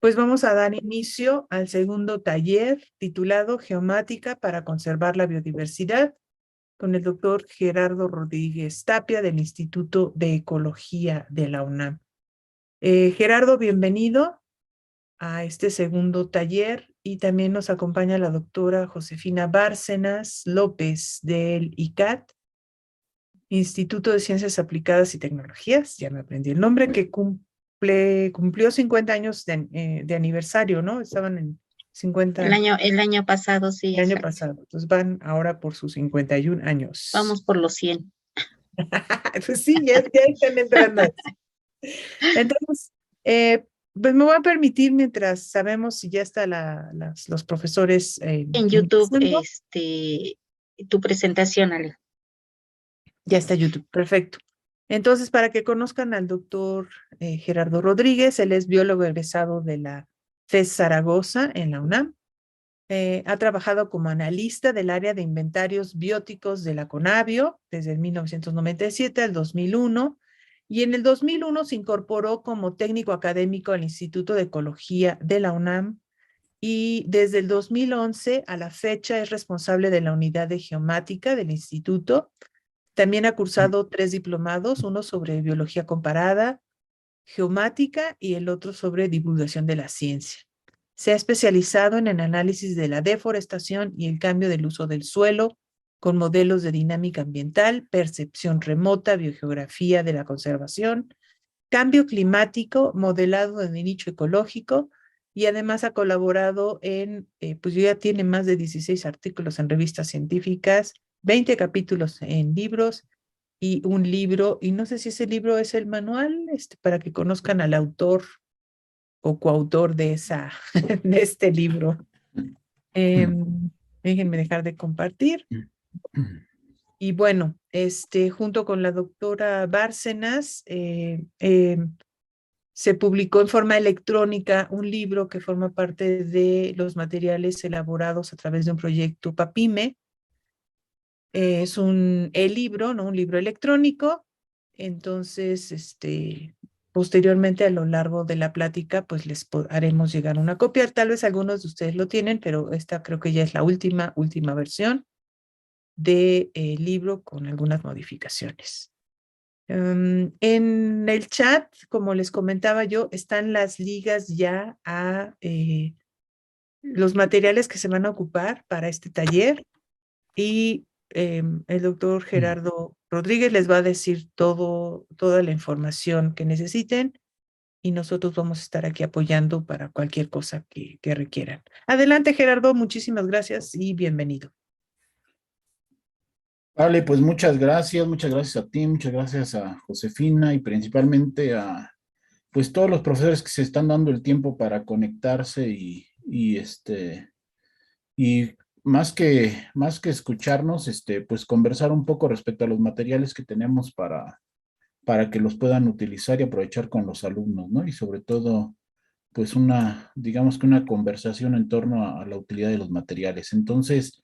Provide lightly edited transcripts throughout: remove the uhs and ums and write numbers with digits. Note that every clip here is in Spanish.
Pues vamos a dar inicio al segundo taller titulado Geomática para conservar la biodiversidad con el doctor Gerardo Rodríguez Tapia del Instituto de Ecología de la UNAM. Gerardo, bienvenido a este segundo taller y también nos acompaña la doctora Josefina Bárcenas López del ICAT, Instituto de Ciencias Aplicadas y Tecnologías, ya me aprendí el nombre, que cumplió 50 años de aniversario, ¿no? Estaban en 50 El año pasado, sí, el año exacto. pasado. Entonces van ahora por sus 51 años. Vamos por los 100. Pues sí, ya están entrando. Entonces, pues me voy a permitir mientras sabemos si ya está los profesores En YouTube, ingresando. tu presentación, Ale. Ya está YouTube, perfecto. Entonces, para que conozcan al doctor Gerardo Rodríguez, él es biólogo egresado de la FES Zaragoza en la UNAM. Ha trabajado como analista del área de inventarios bióticos de la CONABIO desde el 1997 al 2001 y en el 2001 se incorporó como técnico académico al Instituto de Ecología de la UNAM y desde el 2011 a la fecha es responsable de la unidad de geomática del instituto. También ha cursado 3 diplomados, uno sobre biología comparada, geomática y el otro sobre divulgación de la ciencia. Se ha especializado en el análisis de la deforestación y el cambio del uso del suelo con modelos de dinámica ambiental, percepción remota, biogeografía de la conservación, cambio climático, modelado de nicho ecológico y además ha colaborado pues ya tiene más de 16 artículos en revistas científicas, 20 capítulos en libros y un libro, y no sé si ese libro es el manual, para que conozcan al autor o coautor de este libro. Déjenme dejar de compartir. Y bueno, junto con la doctora Bárcenas, se publicó en forma electrónica un libro que forma parte de los materiales elaborados a través de un proyecto PAPIME. Es un e-libro, ¿no? Un libro electrónico. Entonces, posteriormente a lo largo de la plática, pues les haremos llegar una copia. Tal vez algunos de ustedes lo tienen, pero esta creo que ya es la última versión de libro con algunas modificaciones. En el chat, como les comentaba yo, están las ligas ya a los materiales que se van a ocupar para este taller y el doctor Gerardo Rodríguez les va a decir toda la información que necesiten y nosotros vamos a estar aquí apoyando para cualquier cosa que requieran. Adelante, Gerardo, muchísimas gracias y bienvenido. Vale, pues muchas gracias a ti, muchas gracias a Josefina y principalmente a pues todos los profesores que se están dando el tiempo para conectarse y más que escucharnos, pues conversar un poco respecto a los materiales que tenemos para que los puedan utilizar y aprovechar con los alumnos, ¿no? Y sobre todo, pues digamos que una conversación en torno a la utilidad de los materiales. Entonces,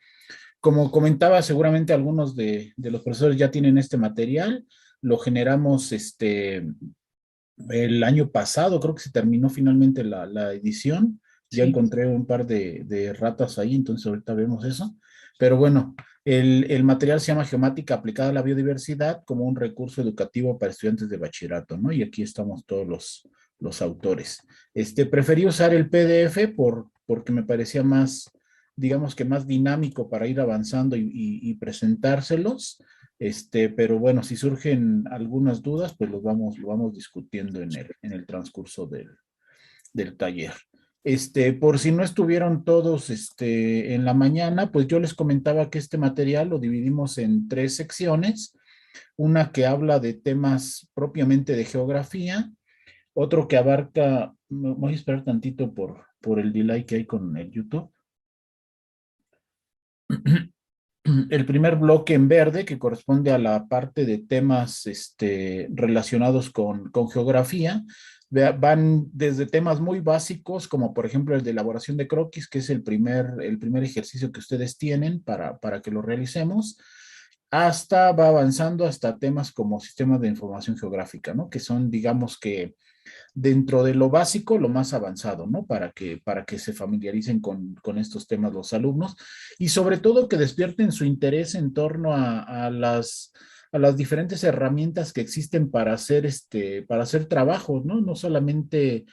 como comentaba, seguramente algunos de los profesores ya tienen este material. Lo generamos el año pasado, creo que se terminó finalmente la edición. Ya Sí. encontré un par de ratas ahí, entonces ahorita vemos eso. Pero bueno, el material se llama Geomática aplicada a la biodiversidad como un recurso educativo para estudiantes de bachillerato, ¿no? Y aquí estamos todos los autores. Preferí usar el PDF porque me parecía más, digamos que más dinámico para ir avanzando y presentárselos. Pero bueno, si surgen algunas dudas, pues lo vamos discutiendo en el transcurso del taller. Por si no estuvieron todos en la mañana, pues yo les comentaba que este material lo dividimos en 3 secciones. Una que habla de temas propiamente de geografía, otro que abarca, voy a esperar tantito por el delay que hay con el YouTube. El primer bloque en verde, que corresponde a la parte de temas relacionados con geografía, van desde temas muy básicos, como por ejemplo el de elaboración de croquis, que es el primer ejercicio que ustedes tienen para que lo realicemos, hasta va avanzando hasta temas como sistemas de información geográfica, ¿no? Que son, digamos que dentro de lo básico, lo más avanzado, ¿no? Para que se familiaricen con estos temas los alumnos y sobre todo que despierten su interés en torno a las diferentes herramientas que existen para hacer para hacer trabajos, ¿no? No solamente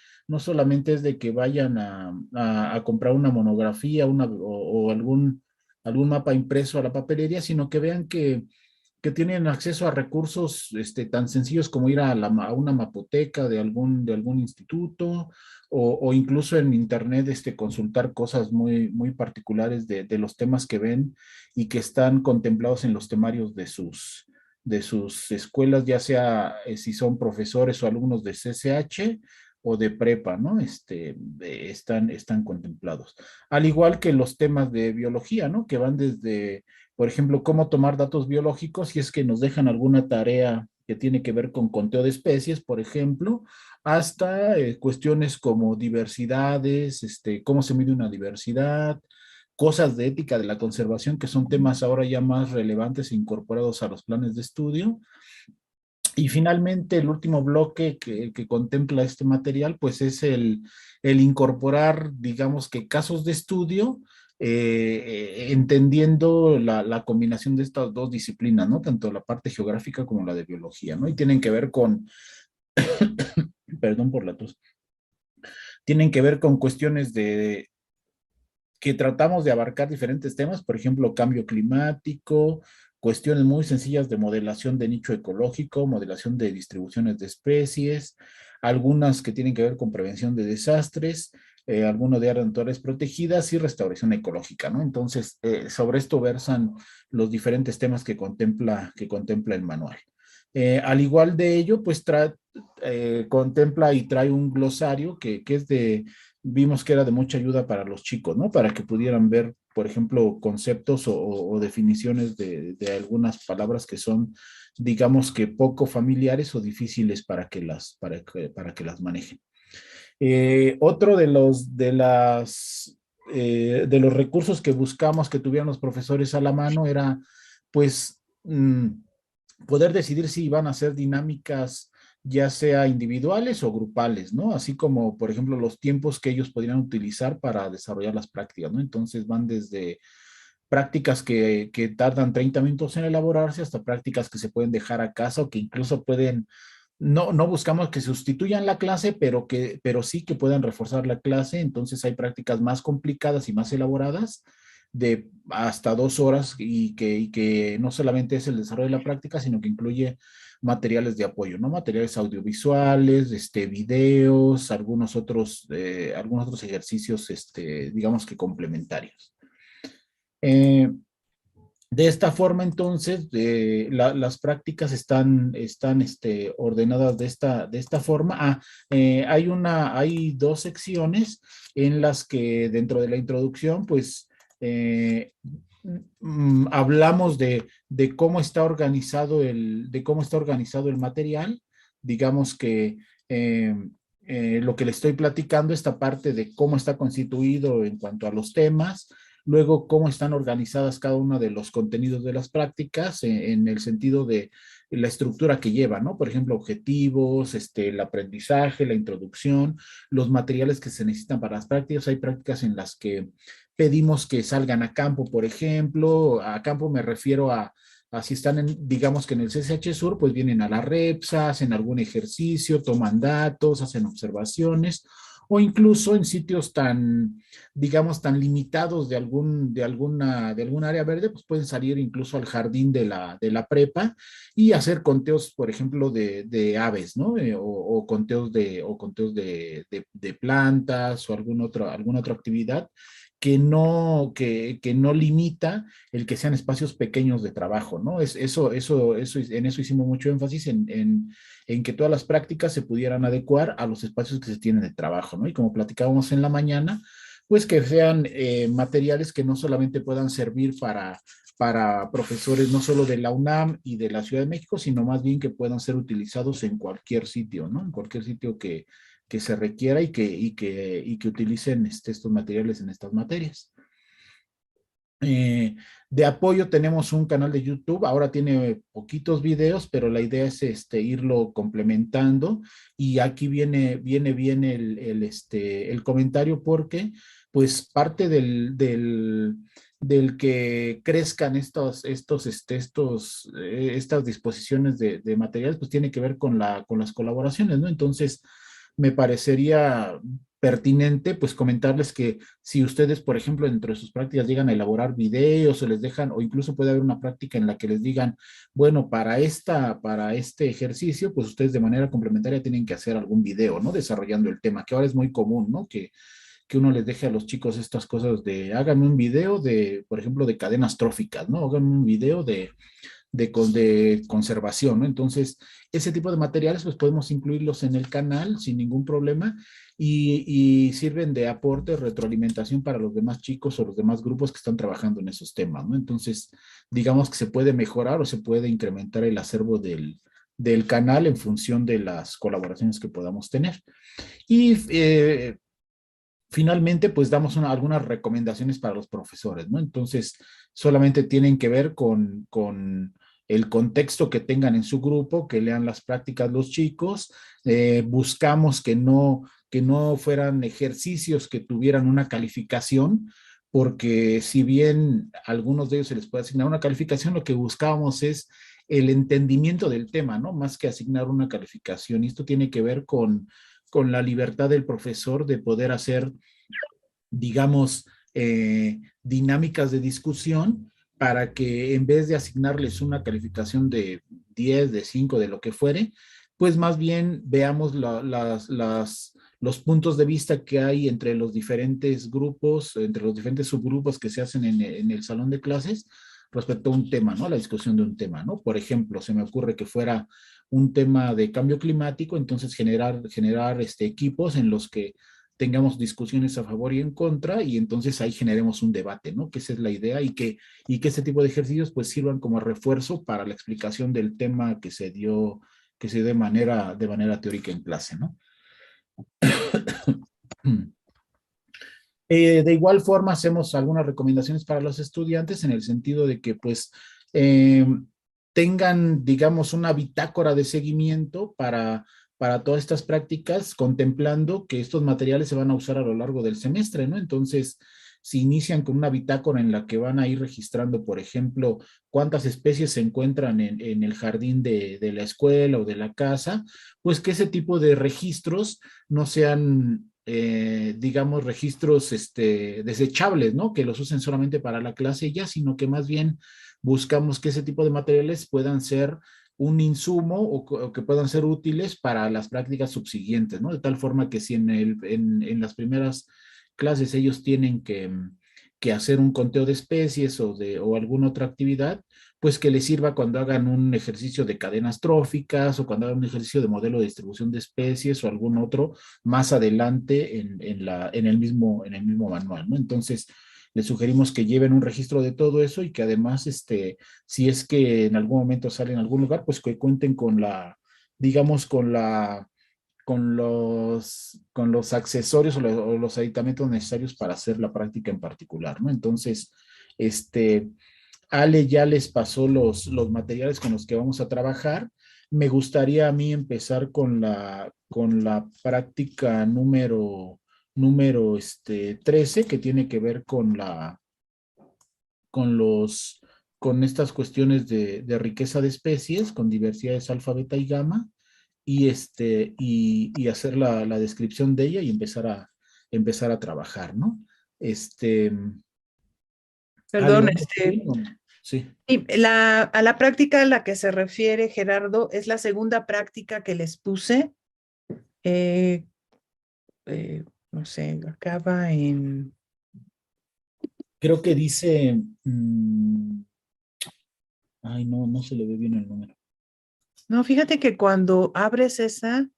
es de que vayan a comprar una monografía o algún mapa impreso a la papelería, sino que vean que tienen acceso a recursos tan sencillos como ir a una mapoteca de algún instituto o incluso en internet consultar cosas muy particulares de los temas que ven y que están contemplados en los temarios de sus escuelas, ya sea si son profesores o alumnos de CCH o de prepa, ¿no? Están contemplados. Al igual que los temas de biología, ¿no? Que van desde por ejemplo, cómo tomar datos biológicos si es que nos dejan alguna tarea que tiene que ver con conteo de especies, por ejemplo, hasta cuestiones como diversidades, cómo se mide una diversidad, cosas de ética de la conservación, que son temas ahora ya más relevantes e incorporados a los planes de estudio. Y finalmente, el último bloque que contempla este material, pues es el incorporar, digamos que casos de estudio, entendiendo la combinación de estas dos disciplinas, ¿no? Tanto la parte geográfica como la de biología, ¿no? Y tienen que ver con, perdón por la tos, tienen que ver con cuestiones que tratamos de abarcar diferentes temas, por ejemplo, cambio climático, cuestiones muy sencillas de modelación de nicho ecológico, modelación de distribuciones de especies, algunas que tienen que ver con prevención de desastres, algunos de áreas naturales protegidas y restauración ecológica, ¿no? Entonces, sobre esto versan los diferentes temas que contempla el manual. Al igual de ello, pues contempla y trae un glosario que es vimos que era de mucha ayuda para los chicos, ¿no? Para que pudieran ver, por ejemplo, conceptos o definiciones de algunas palabras que son, digamos que poco familiares o difíciles para que las manejen. Otro de los recursos que buscamos que tuvieran los profesores a la mano era, pues, poder decidir si iban a ser dinámicas ya sea individuales o grupales, ¿no? Así como, por ejemplo, los tiempos que ellos podrían utilizar para desarrollar las prácticas, ¿no? Entonces van desde prácticas que tardan 30 minutos en elaborarse hasta prácticas que se pueden dejar a casa o que incluso pueden, no buscamos que sustituyan la clase, pero sí que puedan reforzar la clase. Entonces hay prácticas más complicadas y más elaboradas de hasta 2 horas y que no solamente es el desarrollo de la práctica, sino que incluye materiales de apoyo, ¿no? Materiales audiovisuales, videos, algunos otros ejercicios, digamos que complementarios. Eh, de esta forma, entonces, las prácticas están ordenadas de esta forma. Hay dos secciones en las que dentro de la introducción, pues, hablamos de cómo está organizado de cómo está organizado el material. Digamos que lo que le estoy platicando, esta parte de cómo está constituido en cuanto a los temas, luego cómo están organizadas cada uno de los contenidos de las prácticas en el sentido de la estructura que lleva, ¿no? Por ejemplo, objetivos, el aprendizaje, la introducción, los materiales que se necesitan para las prácticas. Hay prácticas en las que pedimos que salgan a campo, por ejemplo. A campo me refiero a si están, digamos que en el CCH Sur, pues vienen a la REPSA, hacen algún ejercicio, toman datos, hacen observaciones, o incluso en sitios digamos, tan limitados de algún área verde, pues pueden salir incluso al jardín de la prepa y hacer conteos, por ejemplo, de aves, ¿no? O conteos de plantas o alguna otra actividad que no limita el que sean espacios pequeños de trabajo, ¿no? En eso hicimos mucho énfasis en que todas las prácticas se pudieran adecuar a los espacios que se tienen de trabajo, ¿no? Y como platicábamos en la mañana, pues que sean materiales que no solamente puedan servir para profesores no solo de la UNAM y de la Ciudad de México, sino más bien que puedan ser utilizados en cualquier sitio, ¿no? En cualquier sitio que se requiera y que utilicen estos materiales en estas materias. De apoyo tenemos un canal de YouTube, ahora tiene poquitos videos, pero la idea es irlo complementando. Y aquí viene bien el comentario porque pues parte del que crezcan estas disposiciones de materiales, pues tiene que ver con las colaboraciones, ¿no? Entonces, me parecería pertinente, pues comentarles que si ustedes, por ejemplo, dentro de sus prácticas llegan a elaborar videos o les dejan, o incluso puede haber una práctica en la que les digan, bueno, para este ejercicio, pues ustedes de manera complementaria tienen que hacer algún video, ¿no? Desarrollando el tema, que ahora es muy común, ¿no? Que uno les deje a los chicos estas cosas de, háganme un video de, por ejemplo, de cadenas tróficas, ¿no? Háganme un video de conservación, ¿no? Entonces, ese tipo de materiales, pues podemos incluirlos en el canal sin ningún problema y sirven de aporte, retroalimentación para los demás chicos o los demás grupos que están trabajando en esos temas, ¿no? Entonces, digamos que se puede mejorar o se puede incrementar el acervo del canal en función de las colaboraciones que podamos tener. Y finalmente, pues damos algunas recomendaciones para los profesores, ¿no? Entonces, solamente tienen que ver con el contexto que tengan en su grupo, que lean las prácticas los chicos. Buscamos que no fueran ejercicios que tuvieran una calificación, porque si bien a algunos de ellos se les puede asignar una calificación, lo que buscábamos es el entendimiento del tema, ¿no? Más que asignar una calificación. Y esto tiene que ver con la libertad del profesor de poder hacer, digamos, dinámicas de discusión para que en vez de asignarles una calificación de 10, de 5, de lo que fuere, pues más bien veamos los puntos de vista que hay entre los diferentes grupos, entre los diferentes subgrupos que se hacen en el salón de clases respecto a un tema, ¿no? La discusión de un tema, ¿no? Por ejemplo, se me ocurre que fuera un tema de cambio climático, entonces generar equipos en los que tengamos discusiones a favor y en contra, y entonces ahí generemos un debate, ¿no? Que esa es la idea, y que ese tipo de ejercicios pues sirvan como refuerzo para la explicación del tema que se dio de manera teórica en clase, ¿no? De igual forma, hacemos algunas recomendaciones para los estudiantes en el sentido de que, pues, tengan, digamos, una bitácora de seguimiento para todas estas prácticas, contemplando que estos materiales se van a usar a lo largo del semestre, ¿no? Entonces, si inician con una bitácora en la que van a ir registrando, por ejemplo, cuántas especies se encuentran en el jardín de la escuela o de la casa, pues que ese tipo de registros no sean digamos, registros desechables, ¿no? Que los usen solamente para la clase y ya, sino que más bien buscamos que ese tipo de materiales puedan ser un insumo o que puedan ser útiles para las prácticas subsiguientes, ¿no? De tal forma que si en las primeras clases ellos tienen que hacer un conteo de especies o alguna otra actividad, pues que les sirva cuando hagan un ejercicio de cadenas tróficas o cuando hagan un ejercicio de modelo de distribución de especies o algún otro más adelante en el mismo manual, ¿no? Entonces, les sugerimos que lleven un registro de todo eso y que además, si es que en algún momento sale en algún lugar, pues que cuenten digamos, con los accesorios o los aditamentos necesarios para hacer la práctica en particular, ¿no? Entonces, Ale ya les pasó los materiales con los que vamos a trabajar. Me gustaría a mí empezar con la práctica número 13, que tiene que ver con los, con estas cuestiones de riqueza de especies, con diversidades alfa, beta y gamma, y hacer la descripción de ella y empezar a trabajar, ¿no? Ale, Perdón, ¿vamos bien o no? Sí. y a la práctica a la que se refiere Gerardo es la segunda práctica que les puse. eh, no sé, acaba en... Creo que dice, ay, no, no se le ve bien el número. No, fíjate que cuando abres esa,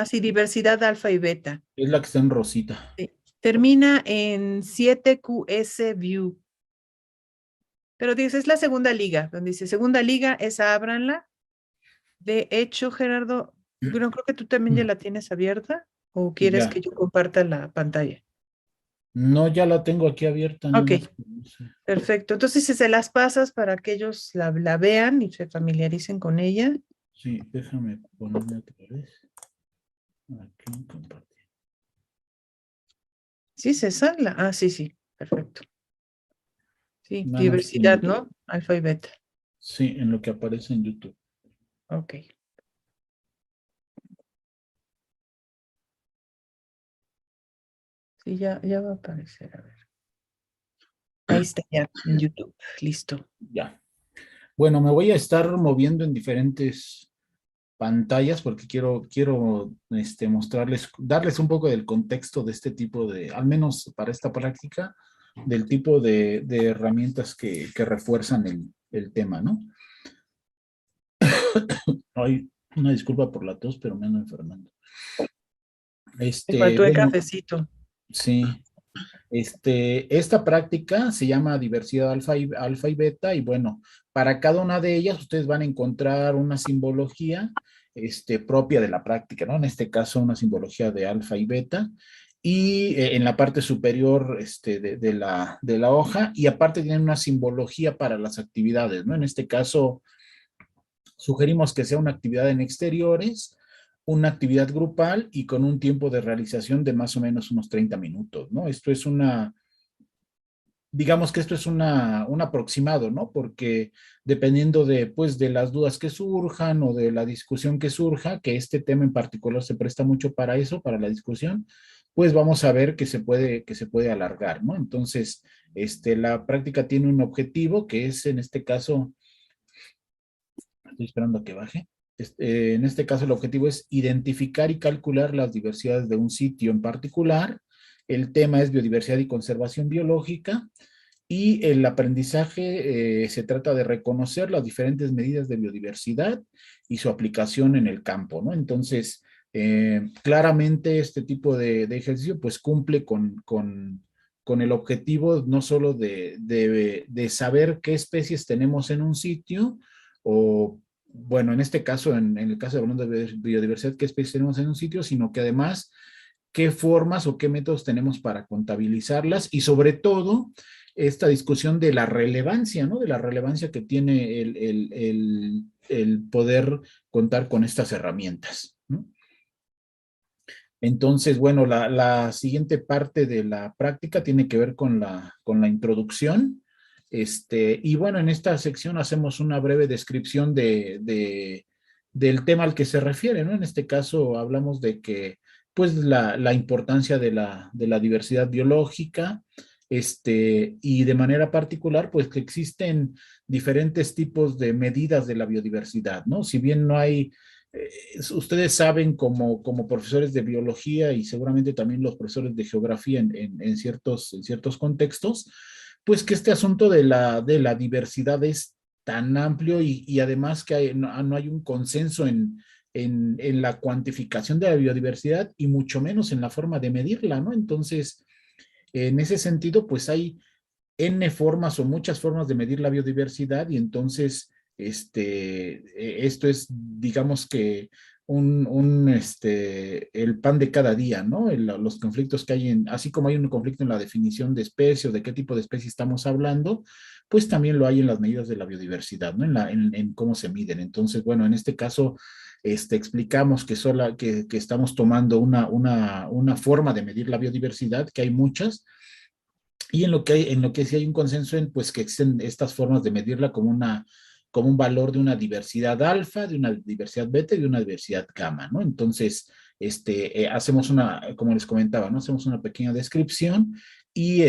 sí, diversidad alfa y beta, Es la que está en rosita. sí, termina en 7QS View. Pero dice, es la segunda liga, donde dice segunda liga, esa ábranla. De hecho, Gerardo, bueno, creo que tú también ya la tienes abierta, o quieres Ya, que yo comparta la pantalla. No, ya la tengo aquí abierta, nada Ok, más que no sé. perfecto. Entonces, si se las pasas para que ellos la vean y se familiaricen con ella. Sí, déjame ponerme otra vez. Aquí, compartir. Sí, César. Sí, sí, perfecto. Sí, Nada más que diversidad, ¿no? Alfa y beta. sí, en lo que aparece en YouTube. Ok. Sí, ya va a aparecer. A ver. Ahí está ya en YouTube. Listo. Ya. Bueno, me voy a estar moviendo en diferentes pantallas porque quiero mostrarles, darles un poco del contexto de este tipo de, al menos para esta práctica, del tipo de herramientas que refuerzan el tema, ¿no? Ay, una disculpa por la tos, pero me ando enfermando. Me faltó el Bueno, cafecito. sí. Esta práctica se llama diversidad alfa y beta, y bueno, para cada una de ellas ustedes van a encontrar una simbología propia de la práctica, ¿no? En este caso, una simbología de alfa y beta, y en la parte superior de la hoja, y aparte tienen una simbología para las actividades, ¿no? En este caso, sugerimos que sea una actividad en exteriores, una actividad grupal y con un tiempo de realización de más o menos unos 30 minutos, ¿no? Esto es digamos que esto es un aproximado, ¿no? Porque dependiendo de, pues, de las dudas que surjan o de la discusión que surja, que este tema en particular se presta mucho para eso, para la discusión, pues vamos a ver que se puede alargar, ¿no? Entonces, la práctica tiene un objetivo que es, en este caso, estoy esperando a que baje. En este caso, el objetivo es identificar y calcular las diversidades de un sitio en particular. El tema es biodiversidad y conservación biológica. Y el aprendizaje se trata de reconocer las diferentes medidas de biodiversidad y su aplicación en el campo, ¿no? Entonces, claramente este tipo de ejercicio pues cumple con el objetivo no solo de saber qué especies tenemos en un sitio, o bueno, en este caso, en el caso de hablando de biodiversidad, qué especies tenemos en un sitio, sino que además qué formas o qué métodos tenemos para contabilizarlas, y sobre todo esta discusión de la relevancia, ¿no? De la relevancia que tiene el poder contar con estas herramientas, ¿no? Entonces, bueno, la siguiente parte de la práctica tiene que ver con la introducción. Y bueno, en esta sección hacemos una breve descripción del tema al que se refiere, ¿no? En este caso hablamos de que, pues, la importancia de la diversidad biológica, y de manera particular, pues, que existen diferentes tipos de medidas de la biodiversidad, ¿no? Si bien no hay ustedes saben como profesores de biología, y seguramente también los profesores de geografía en ciertos contextos, pues que este asunto de la diversidad es tan amplio, y además que no hay un consenso en la cuantificación de la biodiversidad y mucho menos en la forma de medirla, ¿no? Entonces, en ese sentido, pues hay N formas o muchas formas de medir la biodiversidad, y entonces esto es, digamos que el pan de cada día, ¿no? Los conflictos que hay así como hay un conflicto en la definición de especie o de qué tipo de especie estamos hablando, pues también lo hay en las medidas de la biodiversidad, ¿no? En cómo se miden. Entonces, bueno, en este caso, explicamos que estamos tomando una forma de medir la biodiversidad, que hay muchas, y en lo que sí hay un consenso en, pues, que existen estas formas de medirla como un valor de una diversidad alfa, de una diversidad beta y de una diversidad gamma, ¿no? Entonces, hacemos como les comentaba, ¿no? Hacemos una pequeña descripción, y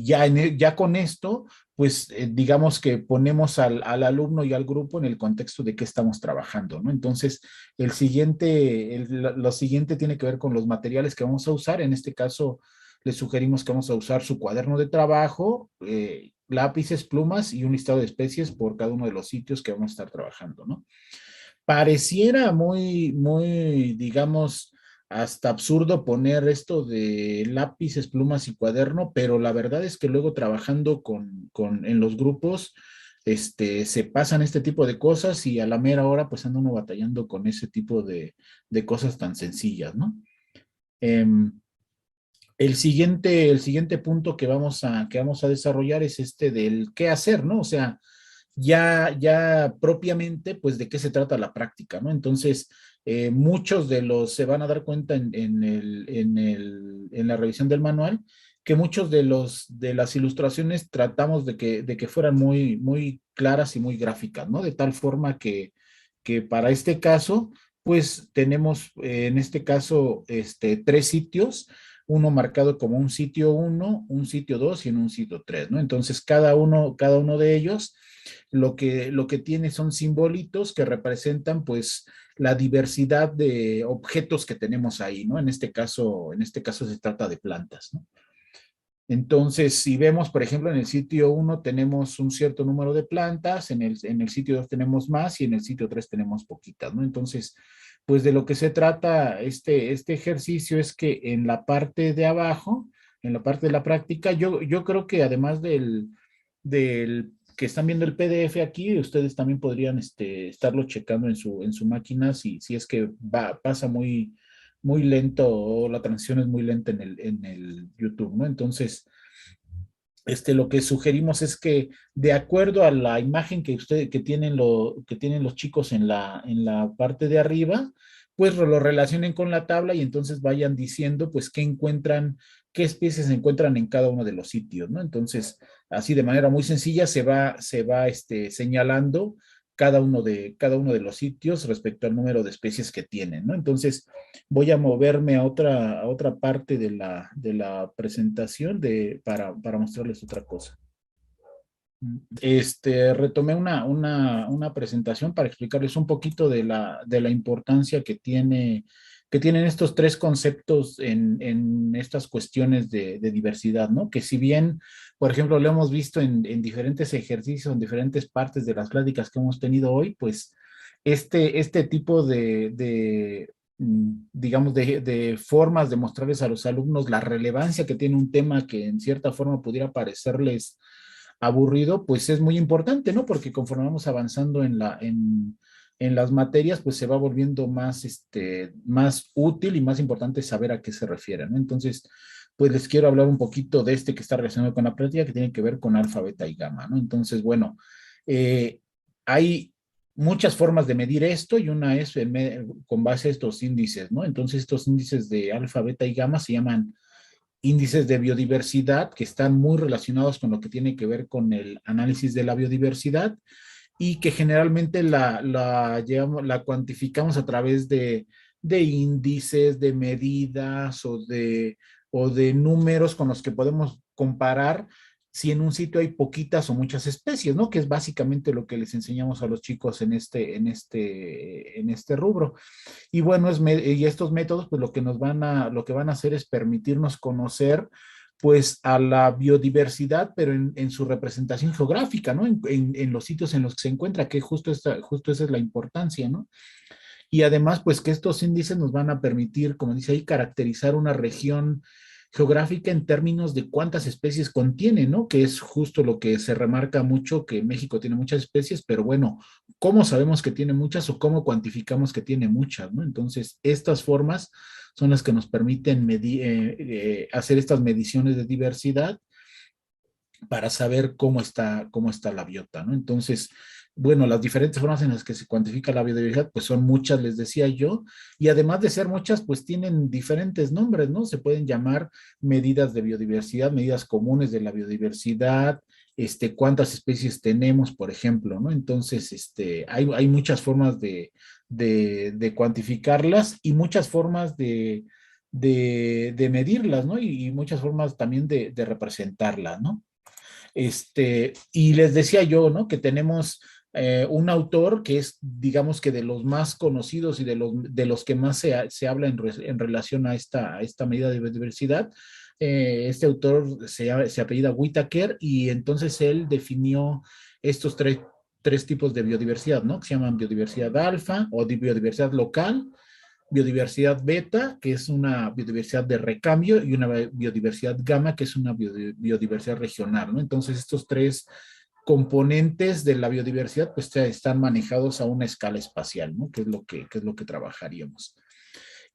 ya, ya con esto, pues, digamos que ponemos al alumno y al grupo en el contexto de qué estamos trabajando, ¿no? Entonces, lo siguiente tiene que ver con los materiales que vamos a usar. En este caso, les sugerimos que vamos a usar su cuaderno de trabajo, lápices, plumas y un listado de especies por cada uno de los sitios que vamos a estar trabajando, ¿no? Pareciera digamos, hasta absurdo poner esto de lápices, plumas y cuaderno, pero la verdad es que luego trabajando en los grupos, se pasan este tipo de cosas, y a la mera hora pues anda uno batallando con ese tipo de cosas tan sencillas, ¿no? el siguiente punto que vamos a desarrollar es este del qué hacer, ¿no? O sea, ya propiamente, pues de qué se trata la práctica, ¿no? Entonces, muchos de los se van a dar cuenta en la revisión del manual que muchos de las ilustraciones tratamos de que fueran muy, muy claras y muy gráficas, ¿no? De tal forma que para este caso, pues tenemos en este caso tres sitios, uno marcado como un sitio 1, un sitio 2 y en un sitio 3, ¿no? Entonces, cada uno de ellos lo que tiene son simbolitos que representan pues la diversidad de objetos que tenemos ahí, ¿no? En este caso se trata de plantas, ¿no? Entonces, si vemos, por ejemplo, en el sitio 1 tenemos un cierto número de plantas, en el sitio 2 tenemos más y en el sitio 3 tenemos poquitas, ¿no? Entonces, pues de lo que se trata este ejercicio es que en la parte de abajo, en la parte de la práctica, yo creo que además del que están viendo el PDF aquí, ustedes también podrían estarlo checando en su máquina si es que pasa muy, muy lento o la transición es muy lenta en el YouTube, ¿no? Entonces, lo que sugerimos es que de acuerdo a la imagen que tienen los chicos en la parte de arriba, pues lo relacionen con la tabla y entonces vayan diciendo pues qué especies se encuentran en cada uno de los sitios, ¿no? Entonces, así de manera muy sencilla se va señalando cada uno de los sitios respecto al número de especies que tienen, ¿no? Entonces, voy a moverme a otra parte de la presentación para mostrarles otra cosa. Retomé una presentación para explicarles un poquito de la importancia que tienen estos tres conceptos en estas cuestiones de diversidad, ¿no? Que si bien, por ejemplo, lo hemos visto en diferentes ejercicios, en diferentes partes de las pláticas que hemos tenido hoy, pues este tipo digamos, de formas de mostrarles a los alumnos la relevancia que tiene un tema que en cierta forma pudiera parecerles aburrido, pues es muy importante, ¿no? Porque conforme vamos avanzando en las materias, pues se va volviendo más útil y más importante saber a qué se refiere, ¿no? Entonces, pues les quiero hablar un poquito de que está relacionado con la práctica, que tiene que ver con alfa, beta y gamma, ¿no? Entonces, bueno, hay muchas formas de medir esto y una es con base a estos índices, ¿no? Entonces, estos índices de alfa, beta y gamma se llaman índices de biodiversidad que están muy relacionados con lo que tiene que ver con el análisis de la biodiversidad y que generalmente la cuantificamos a través de índices, de medidas o de números con los que podemos comparar si en un sitio hay poquitas o muchas especies, ¿no? Que es básicamente lo que les enseñamos a los chicos en este rubro. Y bueno, y estos métodos, pues lo que van a hacer es permitirnos conocer, pues, a la biodiversidad, pero en su representación geográfica, ¿no? En los sitios en los que se encuentra, que justo esa es la importancia, ¿no? Y además, pues, que estos índices nos van a permitir, como dice ahí, caracterizar una región geográfica en términos de cuántas especies contiene, ¿no? Que es justo lo que se remarca mucho, que México tiene muchas especies, pero bueno, ¿cómo sabemos que tiene muchas o cómo cuantificamos que tiene muchas, ¿no? Entonces, estas formas son las que nos permiten hacer estas mediciones de diversidad para saber cómo está la biota, ¿no? Entonces, bueno, las diferentes formas en las que se cuantifica la biodiversidad, pues son muchas, les decía yo, y además de ser muchas, pues tienen diferentes nombres, ¿no? Se pueden llamar medidas de biodiversidad, medidas comunes de la biodiversidad, cuántas especies tenemos, por ejemplo, ¿no? Entonces, hay muchas formas de cuantificarlas y muchas formas de medirlas, ¿no? Y muchas formas también de representarlas, ¿no? Y les decía yo, ¿no? Que tenemos un autor que es, digamos que de los más conocidos y de los que más se habla en relación a esta medida de biodiversidad. Este autor se apellida Whitaker y entonces él definió estos tres tipos de biodiversidad, ¿no? Que se llaman biodiversidad alfa o de biodiversidad local, biodiversidad beta, que es una biodiversidad de recambio, y una biodiversidad gamma, que es una biodiversidad regional, ¿no? Entonces, estos tres componentes de la biodiversidad, pues están manejados a una escala espacial, ¿no? Que es lo que trabajaríamos.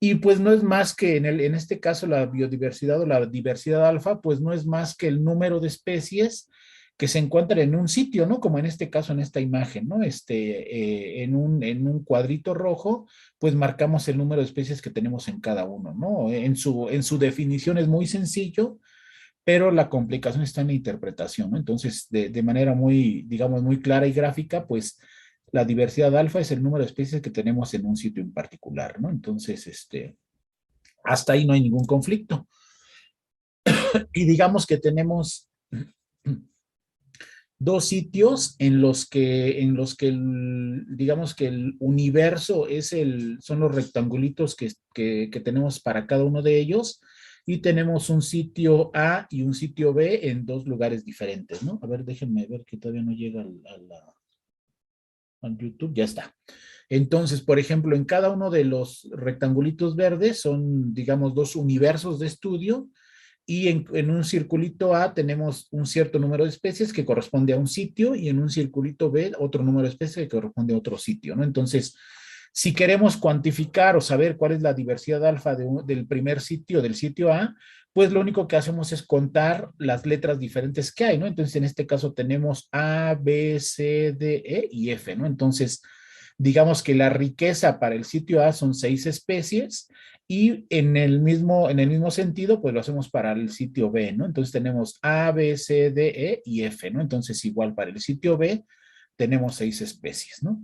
Y pues no es más que en este caso la biodiversidad o la diversidad alfa, pues no es más que el número de especies que se encuentran en un sitio, ¿no? Como en este caso, en esta imagen, ¿no? En un cuadrito rojo, pues marcamos el número de especies que tenemos en cada uno, ¿no? En su definición es muy sencillo, pero la complicación está en la interpretación, ¿no? Entonces, de manera muy, digamos, muy clara y gráfica, pues la diversidad alfa es el número de especies que tenemos en un sitio en particular, ¿no? Entonces, hasta ahí no hay ningún conflicto. Y digamos que tenemos dos sitios digamos que el universo son los rectangulitos que tenemos para cada uno de ellos, y tenemos un sitio A y un sitio B en dos lugares diferentes, ¿no? A ver, déjenme ver que todavía no llega al YouTube, ya está. Entonces, por ejemplo, en cada uno de los rectangulitos verdes son, digamos, dos universos de estudio, y en un circulito A tenemos un cierto número de especies que corresponde a un sitio, y en un circulito B otro número de especies que corresponde a otro sitio, ¿no? Entonces, si queremos cuantificar o saber cuál es la diversidad alfa del primer sitio, del sitio A, pues lo único que hacemos es contar las letras diferentes que hay, ¿no? Entonces, en este caso tenemos A, B, C, D, E y F, ¿no? Entonces, digamos que la riqueza para el sitio A son 6 especies, y en el mismo sentido, pues lo hacemos para el sitio B, ¿no? Entonces tenemos A, B, C, D, E y F, ¿no? Entonces igual para el sitio B tenemos 6 especies, ¿no?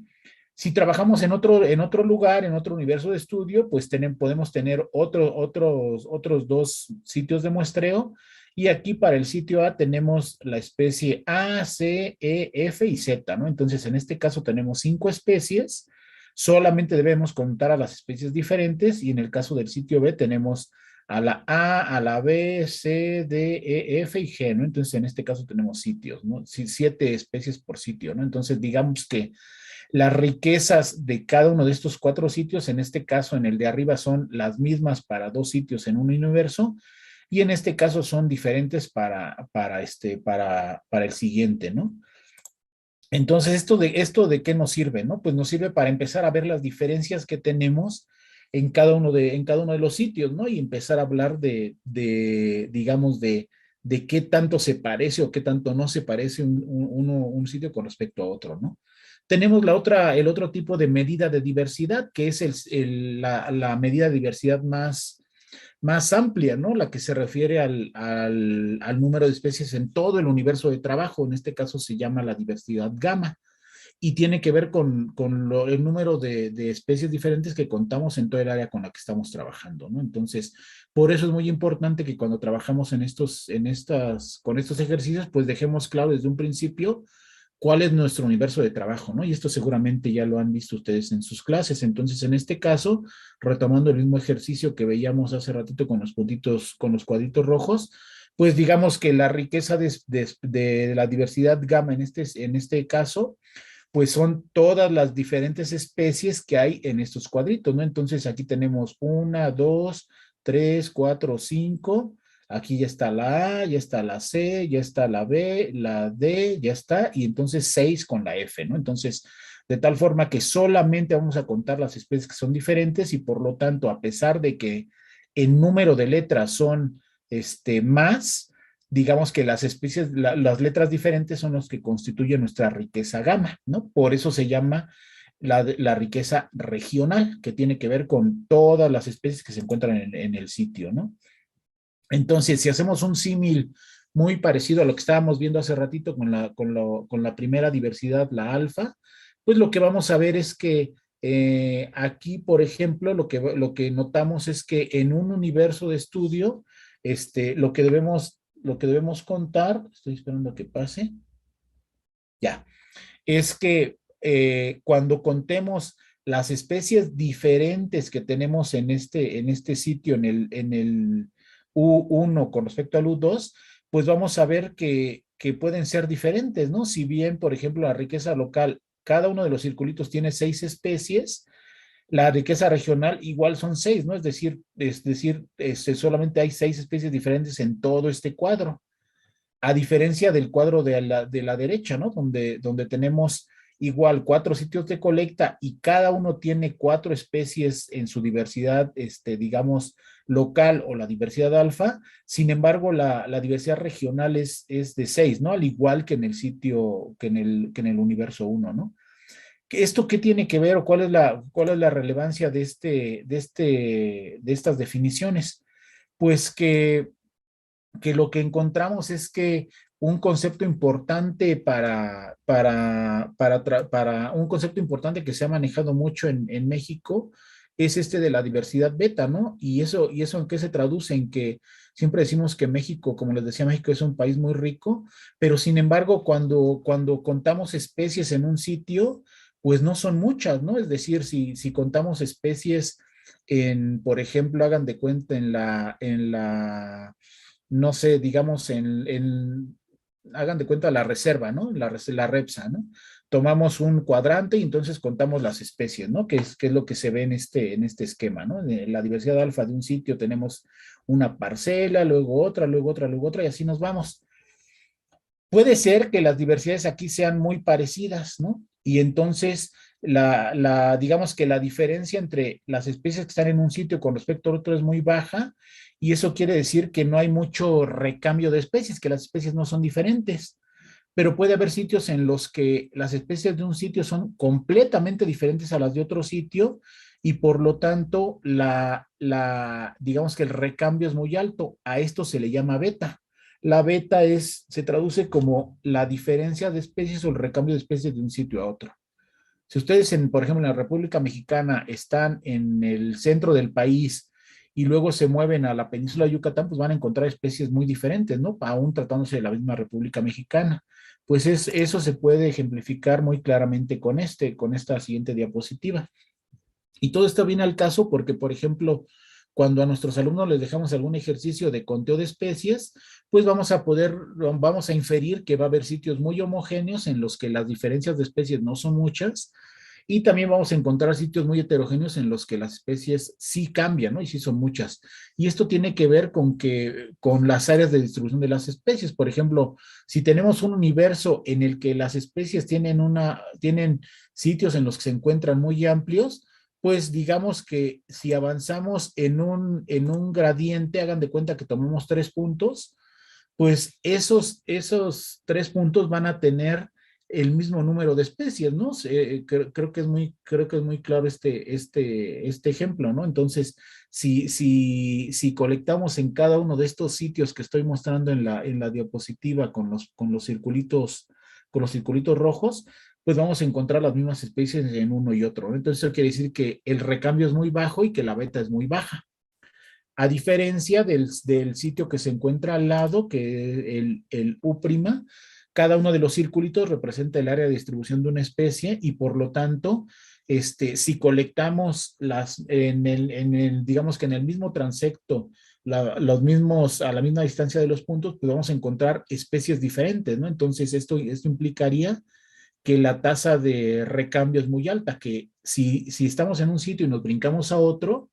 Si trabajamos en otro lugar, en otro universo de estudio, pues podemos tener otros dos sitios de muestreo, y aquí para el sitio A tenemos la especie A, C, E, F y Z, ¿no? Entonces, en este caso tenemos 5 especies, solamente debemos contar a las especies diferentes, y en el caso del sitio B tenemos a la A, a la B, C, D, E, F y G, ¿no? Entonces, en este caso tenemos sitios, ¿no? 7 especies por sitio, ¿no? Entonces, digamos que las riquezas de cada uno de estos 4 sitios, en este caso en el de arriba, son las mismas para 2 sitios en un universo, y en este caso son diferentes para el siguiente, ¿no? Entonces, ¿esto de qué nos sirve, no? Pues nos sirve para empezar a ver las diferencias que tenemos en cada uno de los sitios, ¿no? Y empezar a hablar digamos, de qué tanto se parece o qué tanto no se parece un sitio con respecto a otro, ¿no? Tenemos el otro tipo de medida de diversidad, que es la medida de diversidad más amplia, ¿no? La que se refiere al número de especies en todo el universo de trabajo. En este caso se llama la diversidad gamma, y tiene que ver con el número de especies diferentes que contamos en todo el área con la que estamos trabajando, ¿no? Entonces, por eso es muy importante que cuando trabajamos con estos ejercicios, pues dejemos claro desde un principio cuál es nuestro universo de trabajo, ¿no? Y esto seguramente ya lo han visto ustedes en sus clases. Entonces, en este caso, retomando el mismo ejercicio que veíamos hace ratito con los puntitos, con los cuadritos rojos, pues digamos que la riqueza de la diversidad gamma en este caso, pues son todas las diferentes especies que hay en estos cuadritos, ¿no? Entonces, aquí tenemos 1, 2, 3, 4, 5. Aquí ya está la A, ya está la C, ya está la B, la D, ya está, y entonces 6 con la F, ¿no? Entonces, de tal forma que solamente vamos a contar las especies que son diferentes, y por lo tanto, a pesar de que en número de letras son más, digamos que las especies, las letras diferentes son los que constituyen nuestra riqueza gamma, ¿no? Por eso se llama la riqueza regional, que tiene que ver con todas las especies que se encuentran en el sitio, ¿no? Entonces, si hacemos un símil muy parecido a lo que estábamos viendo hace ratito con la primera diversidad, la alfa, pues lo que vamos a ver es que aquí, por ejemplo, lo que notamos es que en un universo de estudio, lo que debemos contar, estoy esperando a que pase, ya, es que cuando contemos las especies diferentes que tenemos en este sitio, en el U1 con respecto al U2, pues vamos a ver que pueden ser diferentes, ¿no? Si bien, por ejemplo, la riqueza local, cada uno de los circulitos tiene 6 especies, la riqueza regional igual son 6, ¿no? Solamente hay 6 especies diferentes en todo este cuadro, a diferencia del cuadro de la derecha, ¿no? Donde tenemos igual 4 sitios de colecta y cada uno tiene 4 especies en su diversidad, digamos, local o la diversidad alfa. Sin embargo, la diversidad regional es de 6, ¿no? Al igual que en el sitio, que en el universo 1, ¿no? ¿Esto qué tiene que ver o cuál es la relevancia de estas definiciones? Pues que lo que encontramos es que un concepto importante para un concepto importante que se ha manejado mucho en México es de la diversidad beta, ¿no? Y eso en qué se traduce, en que siempre decimos que México, como les decía, México es un país muy rico, pero sin embargo, cuando contamos especies en un sitio, pues no son muchas, ¿no? Es decir, si contamos especies por ejemplo, hagan de cuenta no sé, digamos, hagan de cuenta la reserva, ¿no? La REPSA, ¿no? Tomamos un cuadrante y entonces contamos las especies, ¿no? Que es lo que se ve en este esquema, ¿no? De la diversidad alfa de un sitio tenemos una parcela, luego otra, luego otra, luego otra, y así nos vamos. Puede ser que las diversidades aquí sean muy parecidas, ¿no? Y entonces, digamos que la diferencia entre las especies que están en un sitio con respecto al otro es muy baja, y eso quiere decir que no hay mucho recambio de especies, que las especies no son diferentes. Pero puede haber sitios en los que las especies de un sitio son completamente diferentes a las de otro sitio, y por lo tanto, digamos que el recambio es muy alto. A esto se le llama beta. La beta se traduce como la diferencia de especies o el recambio de especies de un sitio a otro. Si ustedes, por ejemplo, en la República Mexicana están en el centro del país y luego se mueven a la península de Yucatán, pues van a encontrar especies muy diferentes, ¿no? Aún tratándose de la misma República Mexicana. Pues eso se puede ejemplificar muy claramente con esta siguiente diapositiva. Y todo esto viene al caso porque, por ejemplo, cuando a nuestros alumnos les dejamos algún ejercicio de conteo de especies, pues vamos a inferir que va a haber sitios muy homogéneos en los que las diferencias de especies no son muchas, y también vamos a encontrar sitios muy heterogéneos en los que las especies sí cambian, ¿no? Y sí son muchas. Y esto tiene que ver con las áreas de distribución de las especies. Por ejemplo, si tenemos un universo en el que las especies tienen sitios en los que se encuentran muy amplios, pues digamos que si avanzamos en un gradiente, hagan de cuenta que tomamos 3 puntos, pues esos 3 puntos van a tener el mismo número de especies, ¿no? Creo que es muy claro este ejemplo, ¿no? Entonces, si colectamos en cada uno de estos sitios que estoy mostrando en la diapositiva con los circulitos rojos, pues vamos a encontrar las mismas especies en uno y otro, ¿no? Entonces, eso quiere decir que el recambio es muy bajo y que la beta es muy baja. A diferencia del sitio que se encuentra al lado, que es el U', cada uno de los circulitos representa el área de distribución de una especie, y por lo tanto, si colectamos digamos que en el mismo transecto, a la misma distancia de los puntos, pues vamos a encontrar especies diferentes, ¿no? Entonces, esto implicaría que la tasa de recambio es muy alta, que si estamos en un sitio y nos brincamos a otro,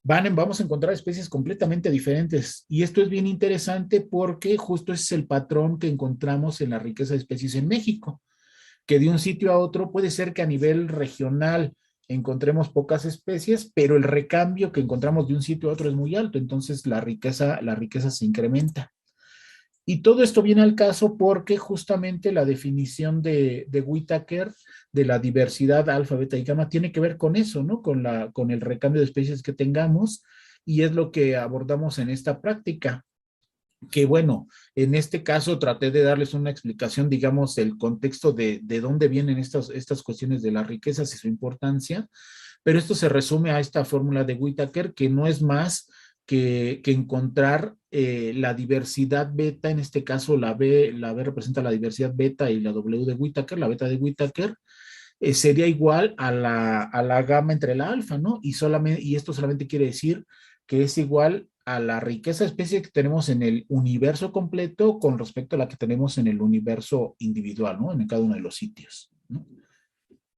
vamos a encontrar especies completamente diferentes. Y esto es bien interesante porque justo ese es el patrón que encontramos en la riqueza de especies en México, que de un sitio a otro puede ser que a nivel regional encontremos pocas especies, pero el recambio que encontramos de un sitio a otro es muy alto, entonces la riqueza se incrementa. Y todo esto viene al caso porque justamente la definición de Whittaker de la diversidad alfa, beta y gamma tiene que ver con eso, ¿no? Con el recambio de especies que tengamos, y es lo que abordamos en esta práctica. Que bueno, en este caso traté de darles una explicación, digamos, el contexto de dónde vienen estas cuestiones de las riquezas y su importancia, pero esto se resume a esta fórmula de Whittaker, que no es más que encontrar la diversidad beta. En este caso la B representa la diversidad beta, y la W de Whittaker, la beta de Whittaker, sería igual a la gamma entre la alfa, ¿no? Y esto solamente quiere decir que es igual a la riqueza de especies que tenemos en el universo completo con respecto a la que tenemos en el universo individual, ¿no? En cada uno de los sitios, ¿no?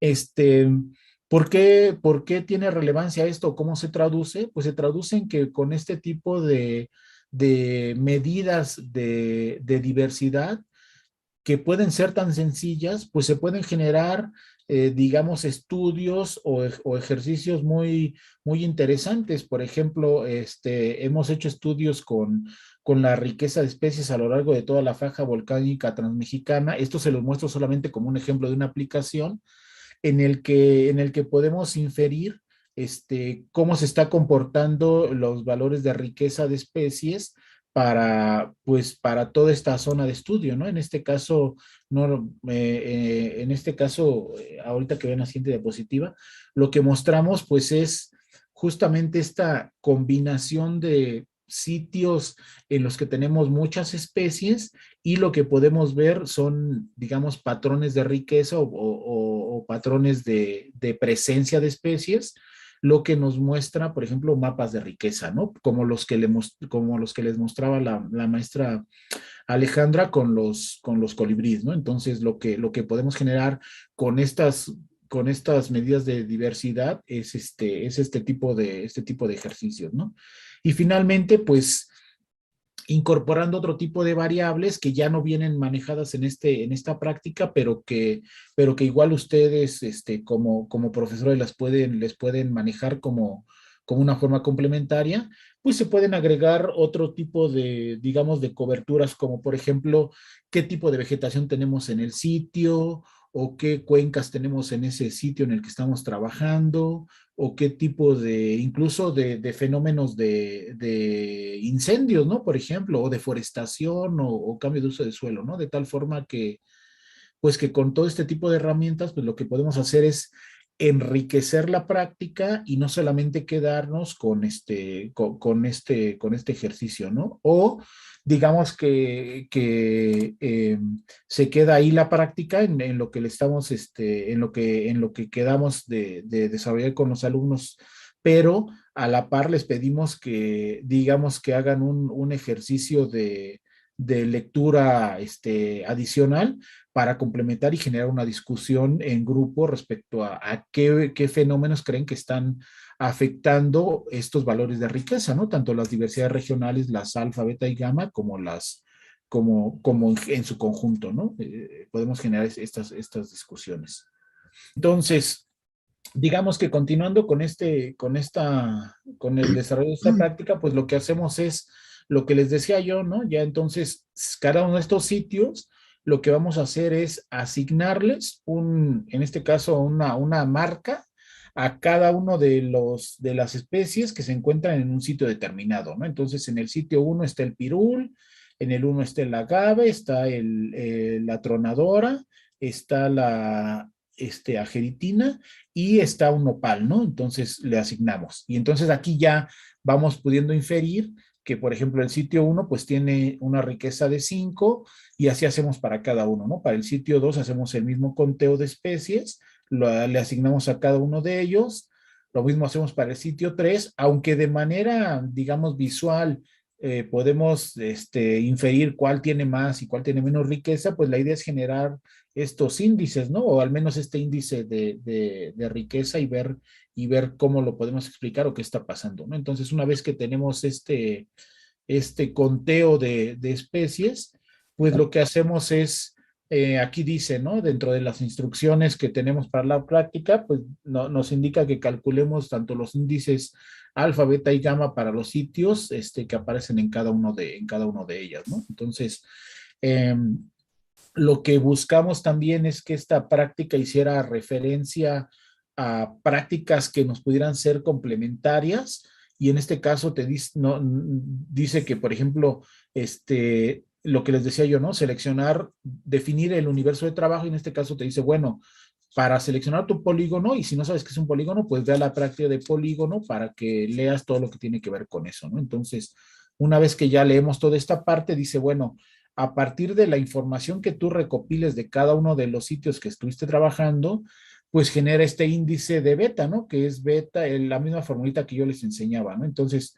Este, ¿por qué tiene relevancia esto? ¿Cómo se traduce? Pues se traduce en que con este tipo de medidas de diversidad, que pueden ser tan sencillas, pues se pueden generar, digamos, estudios o ejercicios muy interesantes. Por ejemplo, hemos hecho estudios con la riqueza de especies a lo largo de toda la faja volcánica transmexicana. Esto se los muestro solamente como un ejemplo de una aplicación en el que podemos inferir cómo se está comportando los valores de riqueza de especies pues, para toda esta zona de estudio, ¿no? En este caso, no, ahorita que ven la siguiente diapositiva, lo que mostramos, pues, es justamente esta combinación de sitios en los que tenemos muchas especies y lo que podemos ver son, digamos, patrones de riqueza o patrones de presencia de especies, lo que nos muestra, por ejemplo, mapas de riqueza, ¿no? Como los que les mostraba la maestra Alejandra con los colibríes, ¿no? Entonces, lo que podemos generar con estas medidas de diversidad es este tipo de ejercicios, ¿no? Y finalmente, pues incorporando otro tipo de variables que ya no vienen manejadas en esta práctica, pero que igual ustedes, como profesores les pueden manejar como una forma complementaria, pues se pueden agregar otro tipo de, digamos, de coberturas, como por ejemplo, qué tipo de vegetación tenemos en el sitio, o qué cuencas tenemos en ese sitio en el que estamos trabajando, o qué tipo incluso de fenómenos de incendios, ¿no? Por ejemplo, o deforestación o cambio de uso de suelo, ¿no? De tal forma que, pues que con todo este tipo de herramientas, pues lo que podemos hacer es enriquecer la práctica y no solamente quedarnos con este ejercicio, ¿no? O digamos que se queda ahí la práctica en lo que le estamos, en lo que quedamos de desarrollar con los alumnos, pero a la par les pedimos que, digamos, que hagan un ejercicio de lectura adicional para complementar y generar una discusión en grupo respecto a qué fenómenos creen que están afectando estos valores de riqueza, ¿no? Tanto las diversidades regionales, las alfa, beta y gamma, como en su conjunto, ¿no? Podemos generar estas discusiones. Entonces, digamos que continuando con el desarrollo de esta práctica, pues lo que hacemos es lo que les decía yo, ¿no? Ya entonces, cada uno de estos sitios, lo que vamos a hacer es asignarles en este caso, una marca a cada uno de las especies que se encuentran en un sitio determinado, ¿no? Entonces, en el sitio 1 está el pirul, en el 1 está el agave, está la tronadora, está la ageritina y está un nopal, ¿no? Entonces le asignamos. Y entonces aquí ya vamos pudiendo inferir que, por ejemplo, el sitio 1 pues tiene una riqueza de 5 y así hacemos para cada uno, ¿no? Para el sitio 2 hacemos el mismo conteo de especies, le asignamos a cada uno de ellos. Lo mismo hacemos para el sitio 3, aunque de manera, digamos, visual podemos inferir cuál tiene más y cuál tiene menos riqueza, pues la idea es generar estos índices, ¿no? O al menos este índice de riqueza y ver cómo lo podemos explicar o qué está pasando, ¿no? Entonces, una vez que tenemos este conteo de especies, pues lo que hacemos es, aquí dice, ¿no? Dentro de las instrucciones que tenemos para la práctica, pues nos indica que calculemos tanto los índices alfa, beta y gamma para los sitios que aparecen en cada uno de ellas, ¿no? Entonces, lo que buscamos también es que esta práctica hiciera referencia a prácticas que nos pudieran ser complementarias y en este caso dice que, por ejemplo, lo que les decía yo, ¿no? Definir el universo de trabajo y en este caso te dice, bueno, para seleccionar tu polígono y si no sabes qué es un polígono, pues ve a la práctica de polígono para que leas todo lo que tiene que ver con eso, ¿no? Entonces, una vez que ya leemos toda esta parte, dice, bueno, a partir de la información que tú recopiles de cada uno de los sitios que estuviste trabajando, pues genera este índice de beta, ¿no? Que es beta, la misma formulita que yo les enseñaba, ¿no? Entonces,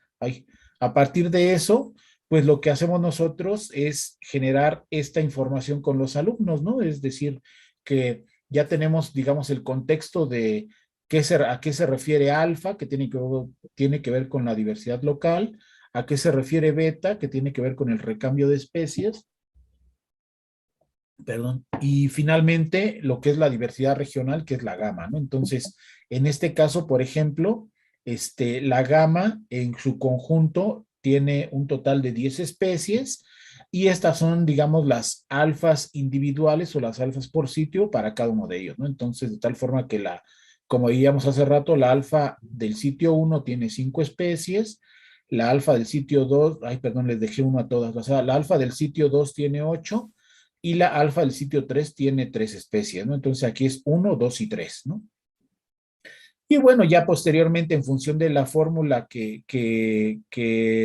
a partir de eso, pues lo que hacemos nosotros es generar esta información con los alumnos, ¿no? Es decir, que ya tenemos, digamos, el contexto de a qué se refiere alfa, que tiene que ver con la diversidad local, a qué se refiere beta, que tiene que ver con el recambio de especies, Perdón. Y finalmente, lo que es la diversidad regional, que es la gama, ¿no? Entonces, en este caso, por ejemplo, la gama en su conjunto tiene un total de 10 especies y estas son, digamos, las alfas individuales o las alfas por sitio para cada uno de ellos, ¿no? Entonces, de tal forma que como veíamos hace rato, la alfa del sitio 1 tiene 5 especies, la alfa del sitio 2, ay, perdón, les dejé uno a todas, o sea, la alfa del sitio 2 tiene 8 y la alfa del sitio 3 tiene 3 especies, ¿no? Entonces aquí es 1, 2 y 3, ¿no? Y bueno, ya posteriormente, en función de la fórmula que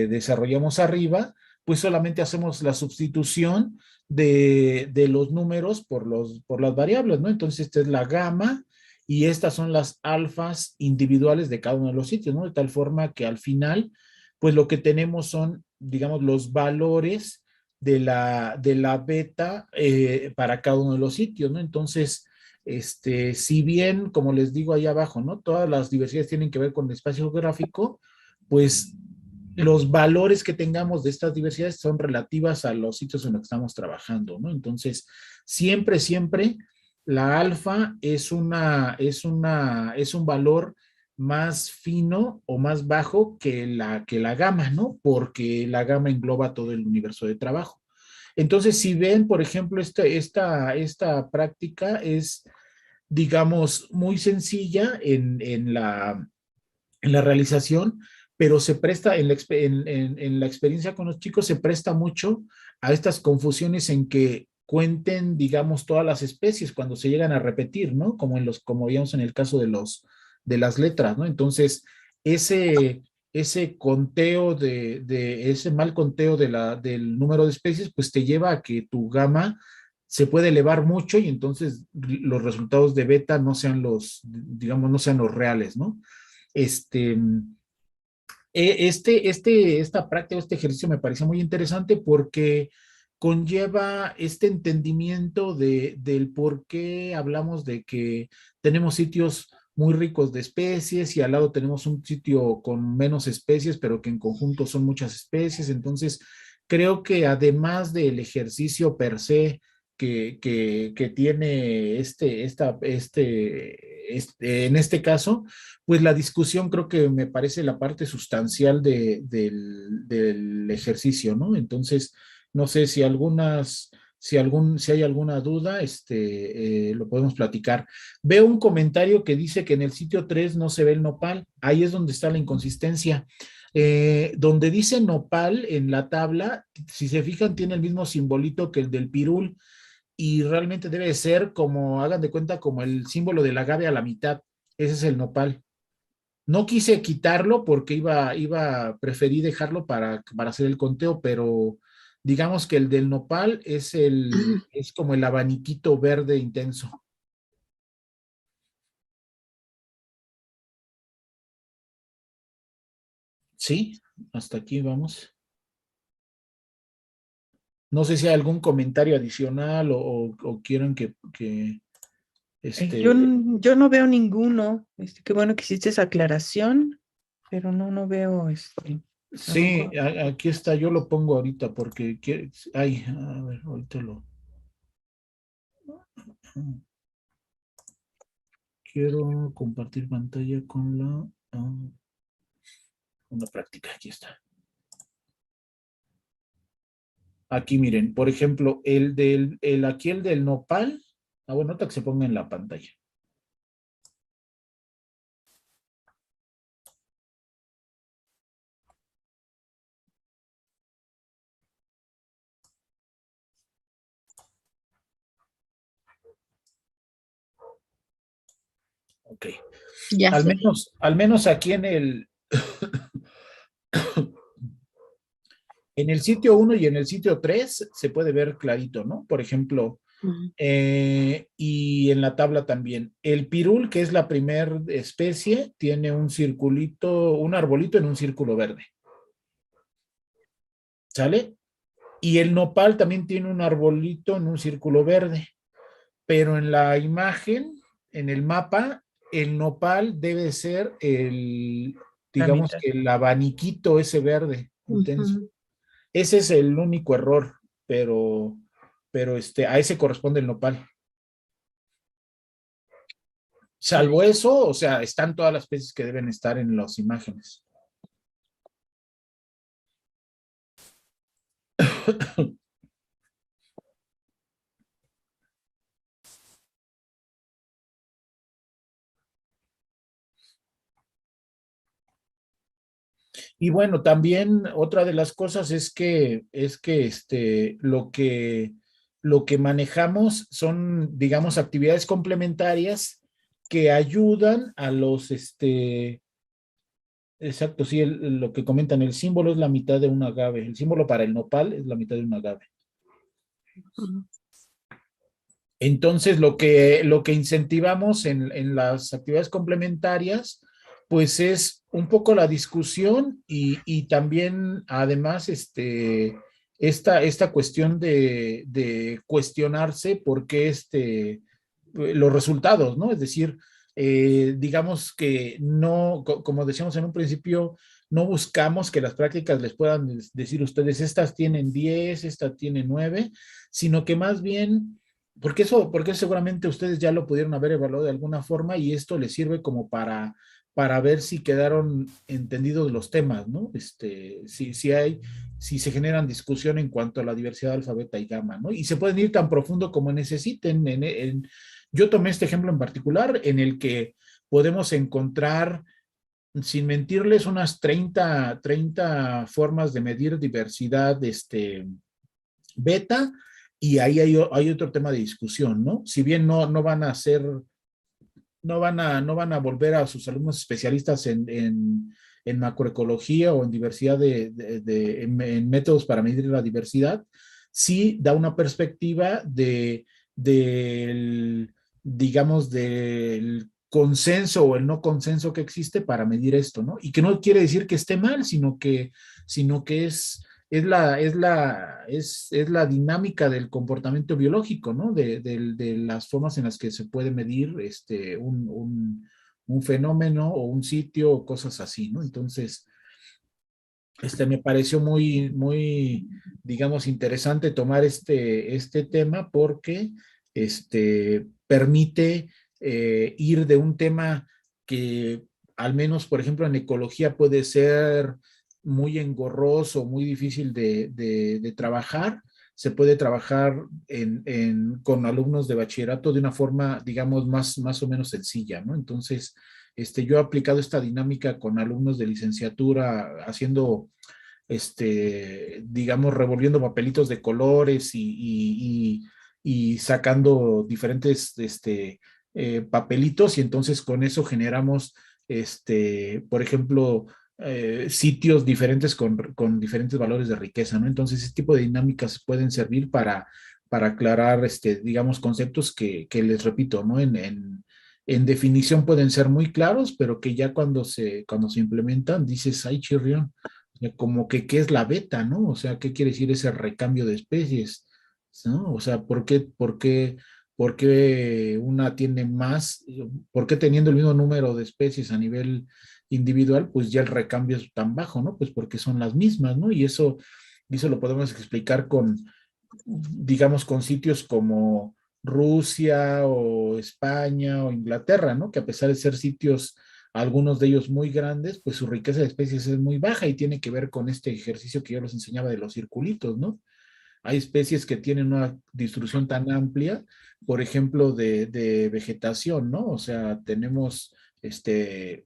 desarrollamos arriba, pues solamente hacemos la sustitución de los números por las variables, ¿no? Entonces esta es la gama y estas son las alfas individuales de cada uno de los sitios, ¿no? De tal forma que al final, pues lo que tenemos son, digamos, los valores de la beta para cada uno de los sitios, ¿no? Entonces, si bien, como les digo ahí abajo, ¿no? Todas las diversidades tienen que ver con el espacio geográfico, pues los valores que tengamos de estas diversidades son relativas a los sitios en los que estamos trabajando, ¿no? Entonces, siempre la alfa es un valor más fino o más bajo que la gama, ¿no? Porque la gama engloba todo el universo de trabajo. Entonces, si ven, por ejemplo, esta práctica es, digamos, muy sencilla en la realización, pero se presta en la experiencia con los chicos, se presta mucho a estas confusiones en que cuenten, digamos, todas las especies cuando se llegan a repetir, ¿no? Como veíamos en el caso de las letras, ¿no? Entonces, ese conteo ese mal conteo del número de especies, pues te lleva a que tu gama se puede elevar mucho y entonces los resultados de beta no sean digamos, no sean los reales, ¿no? Este, esta práctica, este ejercicio me parece muy interesante porque conlleva este entendimiento del por qué hablamos de que tenemos sitios muy ricos de especies y al lado tenemos un sitio con menos especies, pero que en conjunto son muchas especies. Entonces, creo que además del ejercicio per se que tiene en este caso, pues la discusión creo que me parece la parte sustancial del ejercicio, ¿no? Entonces, no sé si hay alguna duda, lo podemos platicar. Veo un comentario que dice que en el sitio 3 no se ve el nopal. Ahí es donde está la inconsistencia. Donde dice nopal en la tabla, si se fijan, tiene el mismo simbolito que el del pirul y realmente debe ser como, hagan de cuenta, como el símbolo del agave a la mitad. Ese es el nopal. No quise quitarlo porque preferí dejarlo para hacer el conteo, pero digamos que el del nopal es como el abaniquito verde intenso. Sí, hasta aquí vamos. No sé si hay algún comentario adicional o quieran que Yo no veo ninguno. Qué bueno que hiciste esa aclaración, pero no veo algún sí, aquí está, yo lo pongo ahorita porque ay, a ver, ahorita quiero compartir pantalla con la práctica, aquí está. Aquí miren, por ejemplo, aquí el del nopal, bueno, ahorita que se ponga en la pantalla. Ok. Ya Al sé. menos aquí en el sitio 1 y en el sitio 3 se puede ver clarito, ¿no? Por ejemplo, Ujú. y en la tabla también. El pirul, que es la primer especie, tiene un circulito, un arbolito en un círculo verde. ¿Sale? Y el nopal también tiene un arbolito en un círculo verde. Pero en la imagen, en el mapa, el nopal debe ser la digamos mitad. que el abaniquito ese verde intenso. Ujú. Ese es el único error, pero pero a ese corresponde el nopal. Salvo eso, o sea, están todas las especies que deben estar en las imágenes. Y bueno, también otra de las cosas es que lo que manejamos son, digamos, actividades complementarias que ayudan a los, exacto, sí, lo que comentan, el símbolo es la mitad de un agave, el símbolo para el nopal es la mitad de un agave. Entonces, lo que incentivamos en las actividades complementarias, pues es un poco la discusión y también, además, esta cuestión de cuestionarse por qué los resultados, ¿no? Es decir, digamos que no, como decíamos en un principio, no buscamos que las prácticas les puedan decir ustedes, estas tienen 10, esta tiene 9, sino que más bien porque seguramente ustedes ya lo pudieron haber evaluado de alguna forma y esto les sirve como para ver si quedaron entendidos los temas, ¿no? Si se generan discusión en cuanto a la diversidad alfabeta y gama, ¿no? Y se pueden ir tan profundo como necesiten. Yo tomé este ejemplo en particular en el que podemos encontrar, sin mentirles, unas 30 formas de medir diversidad, beta, y ahí hay otro tema de discusión, ¿no? Si bien no van a ser, no van a volver a sus alumnos especialistas en macroecología o en diversidad en métodos para medir la diversidad, sí da una perspectiva del, digamos, del consenso o el no consenso que existe para medir esto, ¿no? Y que no quiere decir que esté mal, sino que es la dinámica del comportamiento biológico, ¿no? De las formas en las que se puede medir un fenómeno o un sitio o cosas así, ¿no? Entonces, me pareció digamos, interesante tomar este tema porque permite ir de un tema que al menos, por ejemplo, en ecología puede ser muy engorroso, muy difícil de trabajar. Se puede trabajar con alumnos de bachillerato de una forma, digamos, más o menos sencilla, ¿no? Entonces, yo he aplicado esta dinámica con alumnos de licenciatura haciendo, digamos, revolviendo papelitos de colores y sacando diferentes, papelitos, y entonces con eso generamos, por ejemplo, sitios diferentes con diferentes valores de riqueza, ¿no? Entonces, este tipo de dinámicas pueden servir para aclarar, digamos, conceptos que les repito, ¿no? En definición pueden ser muy claros, pero que ya cuando se implementan, dices, ay, chirrión, como que qué es la beta, ¿no? O sea, ¿qué quiere decir ese recambio de especies? ¿No? O sea, por qué una tiene más? ¿Por qué teniendo el mismo número de especies a nivel individual, pues ya el recambio es tan bajo, ¿no? Pues porque son las mismas, ¿no? Y eso lo podemos explicar digamos, con sitios como Rusia o España o Inglaterra, ¿no? Que a pesar de ser sitios, algunos de ellos muy grandes, pues su riqueza de especies es muy baja y tiene que ver con este ejercicio que yo les enseñaba de los circulitos, ¿no? Hay especies que tienen una distribución tan amplia, por ejemplo, de vegetación, ¿no? O sea, tenemos especies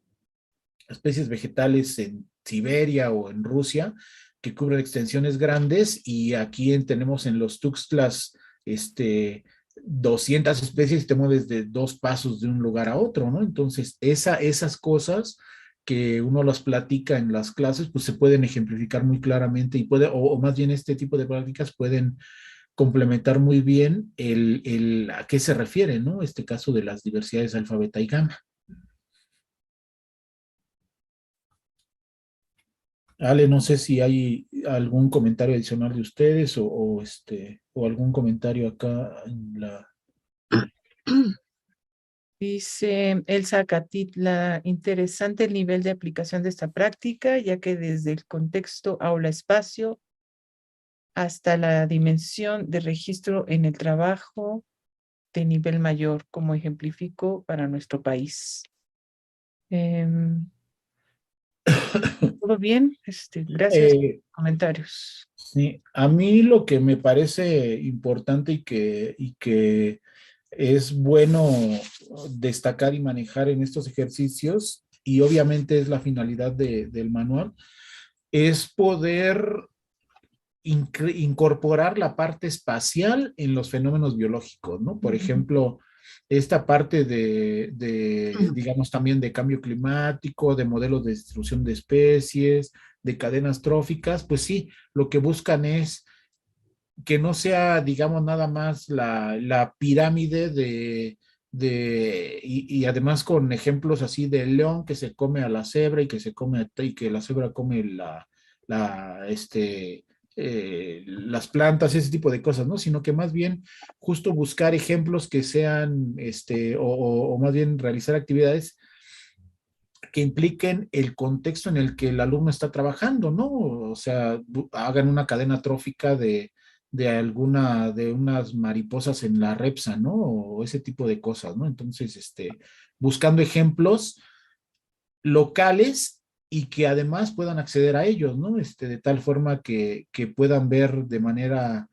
vegetales en Siberia o en Rusia que cubren extensiones grandes, y aquí tenemos en los Tuxtlas 200 especies, te mueves de 2 pasos de un lugar a otro, ¿no? Entonces, esas cosas que uno las platica en las clases, pues se pueden ejemplificar muy claramente y o más bien este tipo de prácticas pueden complementar muy bien a qué se refiere, ¿no? Este caso de las diversidades alfa, beta y gamma. Ale, no sé si hay algún comentario adicional de ustedes o algún comentario acá en la... Dice Elsa Catitla, interesante el nivel de aplicación de esta práctica, ya que desde el contexto aula-espacio hasta la dimensión de registro en el trabajo de nivel mayor, como ejemplifico para nuestro país. ¿Todo bien? Gracias por Eh, los comentarios. sí, a mí lo que me parece importante y que es bueno destacar y manejar en estos ejercicios, y obviamente es la finalidad del manual, es poder incorporar la parte espacial en los fenómenos biológicos, ¿no? Por ejemplo, esta parte digamos, también de cambio climático, de modelos de distribución de especies, de cadenas tróficas, pues sí, lo que buscan es que no sea, digamos, nada más la pirámide y además con ejemplos así del león que se come a la cebra y que y que la cebra come la, este, las plantas, ese tipo de cosas, ¿no? Sino que más bien justo buscar ejemplos que sean, o más bien realizar actividades que impliquen el contexto en el que el alumno está trabajando, ¿no? O sea, hagan una cadena trófica de unas mariposas en la repsa, ¿no? O ese tipo de cosas, ¿no? Entonces, buscando ejemplos locales y que además puedan acceder a ellos, ¿no? De tal forma que puedan ver de manera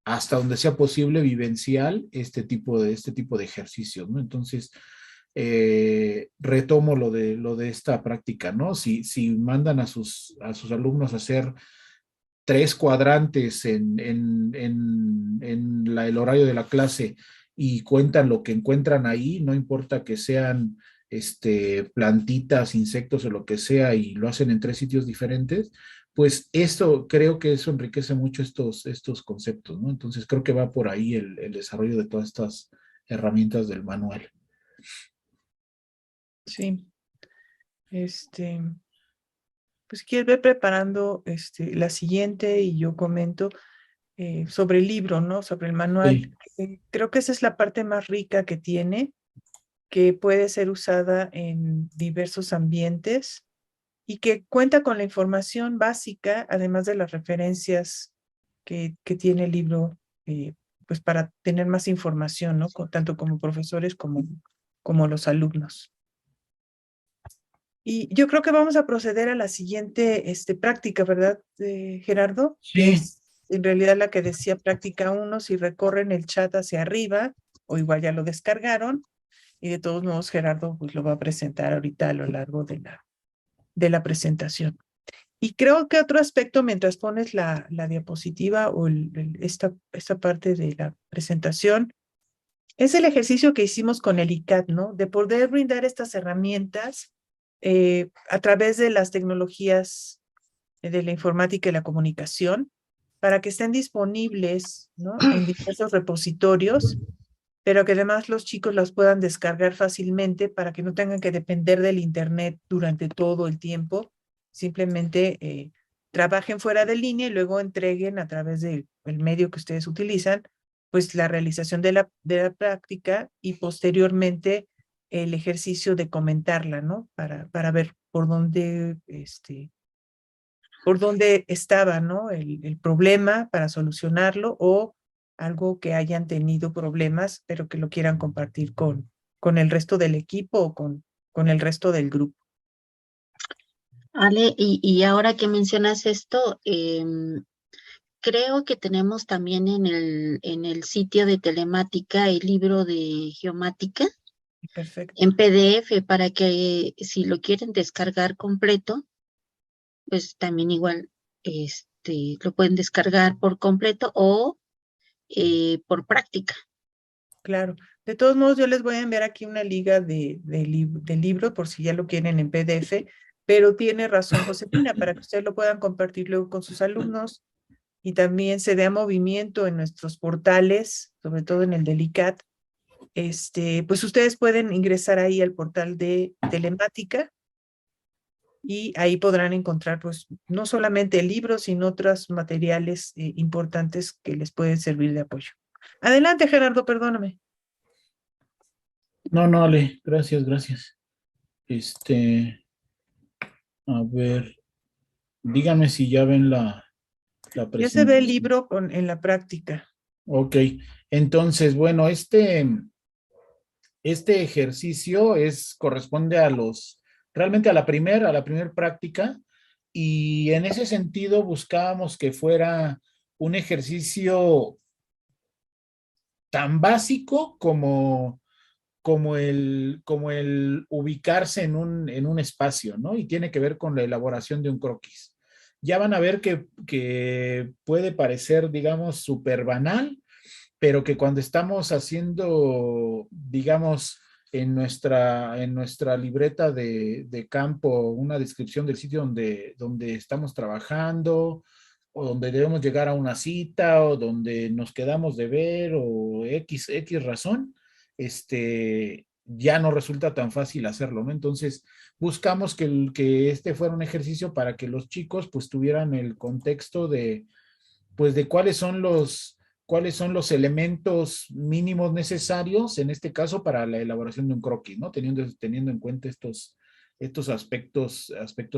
hasta donde sea posible vivencial este tipo de ejercicios, ¿no? Entonces, retomo lo de esta práctica, ¿no? Si mandan a sus alumnos a hacer 3 cuadrantes en el horario de la clase y cuentan lo que encuentran ahí, no importa que sean plantitas, insectos o lo que sea, y lo hacen en 3 sitios diferentes, pues esto, creo que eso enriquece mucho estos conceptos, ¿no? Entonces creo que va por ahí el desarrollo de todas estas herramientas del manual. Sí, pues quieres ver preparando la siguiente y yo comento sobre el libro, ¿no? Sobre el manual. Sí. Creo que esa es la parte más rica que tiene, que puede ser usada en diversos ambientes y que cuenta con la información básica, además de las referencias que tiene el libro, pues para tener más información, ¿no? Tanto como profesores como los alumnos. Y yo creo que vamos a proceder a la siguiente práctica, ¿verdad, Gerardo? Que Sí, es en realidad la que decía práctica 1, si recorren el chat hacia arriba, o igual ya lo descargaron, y de todos modos Gerardo pues lo va a presentar ahorita a lo largo de la presentación. Y creo que otro aspecto, mientras pones la diapositiva o esta parte de la presentación, es el ejercicio que hicimos con el ICAT, ¿no? De poder brindar estas herramientas a través de las tecnologías de la informática y la comunicación para que estén disponibles, ¿no? En diversos repositorios, pero que además los chicos las puedan descargar fácilmente para que no tengan que depender del Internet durante todo el tiempo. Simplemente trabajen fuera de línea y luego entreguen a través del medio que ustedes utilizan, pues la realización de la práctica y posteriormente el ejercicio de comentarla, ¿no? Para ver por dónde estaba, ¿no? El problema para solucionarlo o algo que hayan tenido problemas, pero que lo quieran compartir con el resto del equipo o con el resto del grupo. Ale, y ahora que mencionas esto, creo que tenemos también en el sitio de telemática el libro de geomática Perfecto. en PDF para que si lo quieren descargar completo, pues también igual lo pueden descargar por completo o por práctica. Claro. De todos modos, yo les voy a enviar aquí una liga del libro por si ya lo quieren en PDF, pero tiene razón Josefina, para que ustedes lo puedan compartir luego con sus alumnos y también se dé movimiento en nuestros portales, sobre todo en el del ICAT. Pues ustedes pueden ingresar ahí al portal de telemática y ahí podrán encontrar pues no solamente el libro, sino otros materiales importantes que les pueden servir de apoyo. Adelante, Gerardo, perdóname. no, no, Ale, gracias, gracias. A ver, díganme si ya ven la Ya se ve el presentación. libro en la práctica. Ok, entonces, bueno, este ejercicio corresponde realmente a la primer práctica, y en ese sentido buscábamos que fuera un ejercicio tan básico como el ubicarse en un espacio, ¿no? Y tiene que ver con la elaboración de un croquis. Ya van a ver que puede parecer, digamos, súper banal, pero que cuando estamos haciendo, digamos, en nuestra libreta de campo, una descripción del sitio donde estamos trabajando, o donde debemos llegar a una cita, o donde nos quedamos de ver, o X razón, ya no resulta tan fácil hacerlo, ¿no? Entonces, buscamos que este fuera un ejercicio para que los chicos pues tuvieran el contexto pues de cuáles son los elementos mínimos necesarios, en este caso, para la elaboración de un croquis, ¿no? Teniendo en cuenta estos aspectos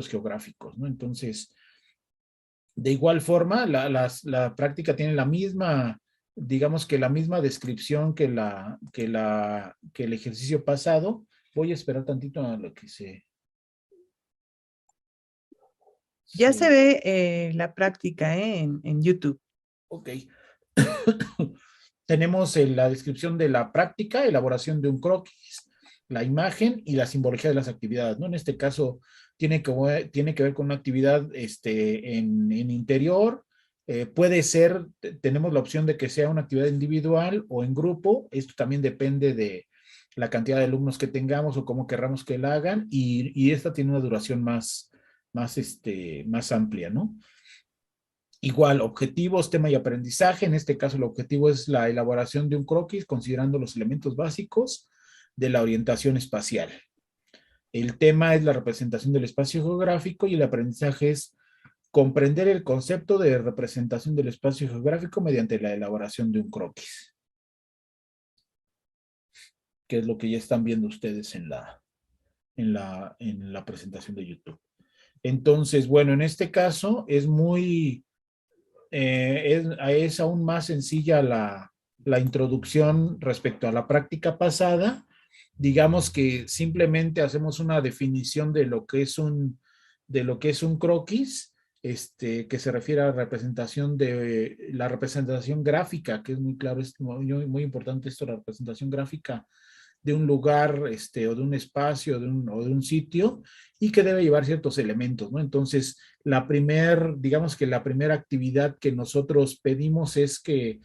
geográficos, ¿no? Entonces, de igual forma, la práctica tiene la misma, digamos que la misma descripción que el ejercicio pasado. Voy a esperar tantito a lo que Ya se se ve la práctica en YouTube. ok. Tenemos la descripción de la práctica, elaboración de un croquis, la imagen y la simbología de las actividades, ¿no? En este caso, tiene que ver con una actividad en interior. Puede ser, tenemos la opción de que sea una actividad individual o en grupo. Esto también depende de la cantidad de alumnos que tengamos o cómo querramos que la hagan. Y esta tiene una duración más amplia, ¿no? Igual, objetivos, tema y aprendizaje. En este caso, el objetivo es la elaboración de un croquis considerando los elementos básicos de la orientación espacial. El tema es la representación del espacio geográfico, y el aprendizaje es comprender el concepto de representación del espacio geográfico mediante la elaboración de un croquis, que es lo que ya están viendo ustedes en la presentación de YouTube. Entonces, bueno, en este caso es aún más sencilla la introducción respecto a la práctica pasada. Digamos que simplemente hacemos una definición de lo que es un croquis, que se refiere a la representación gráfica, que es muy claro, es muy importante esto, la representación gráfica de un lugar, o de un espacio, o de un sitio, y que debe llevar ciertos elementos, ¿no? Entonces, digamos que la primera actividad que nosotros pedimos es que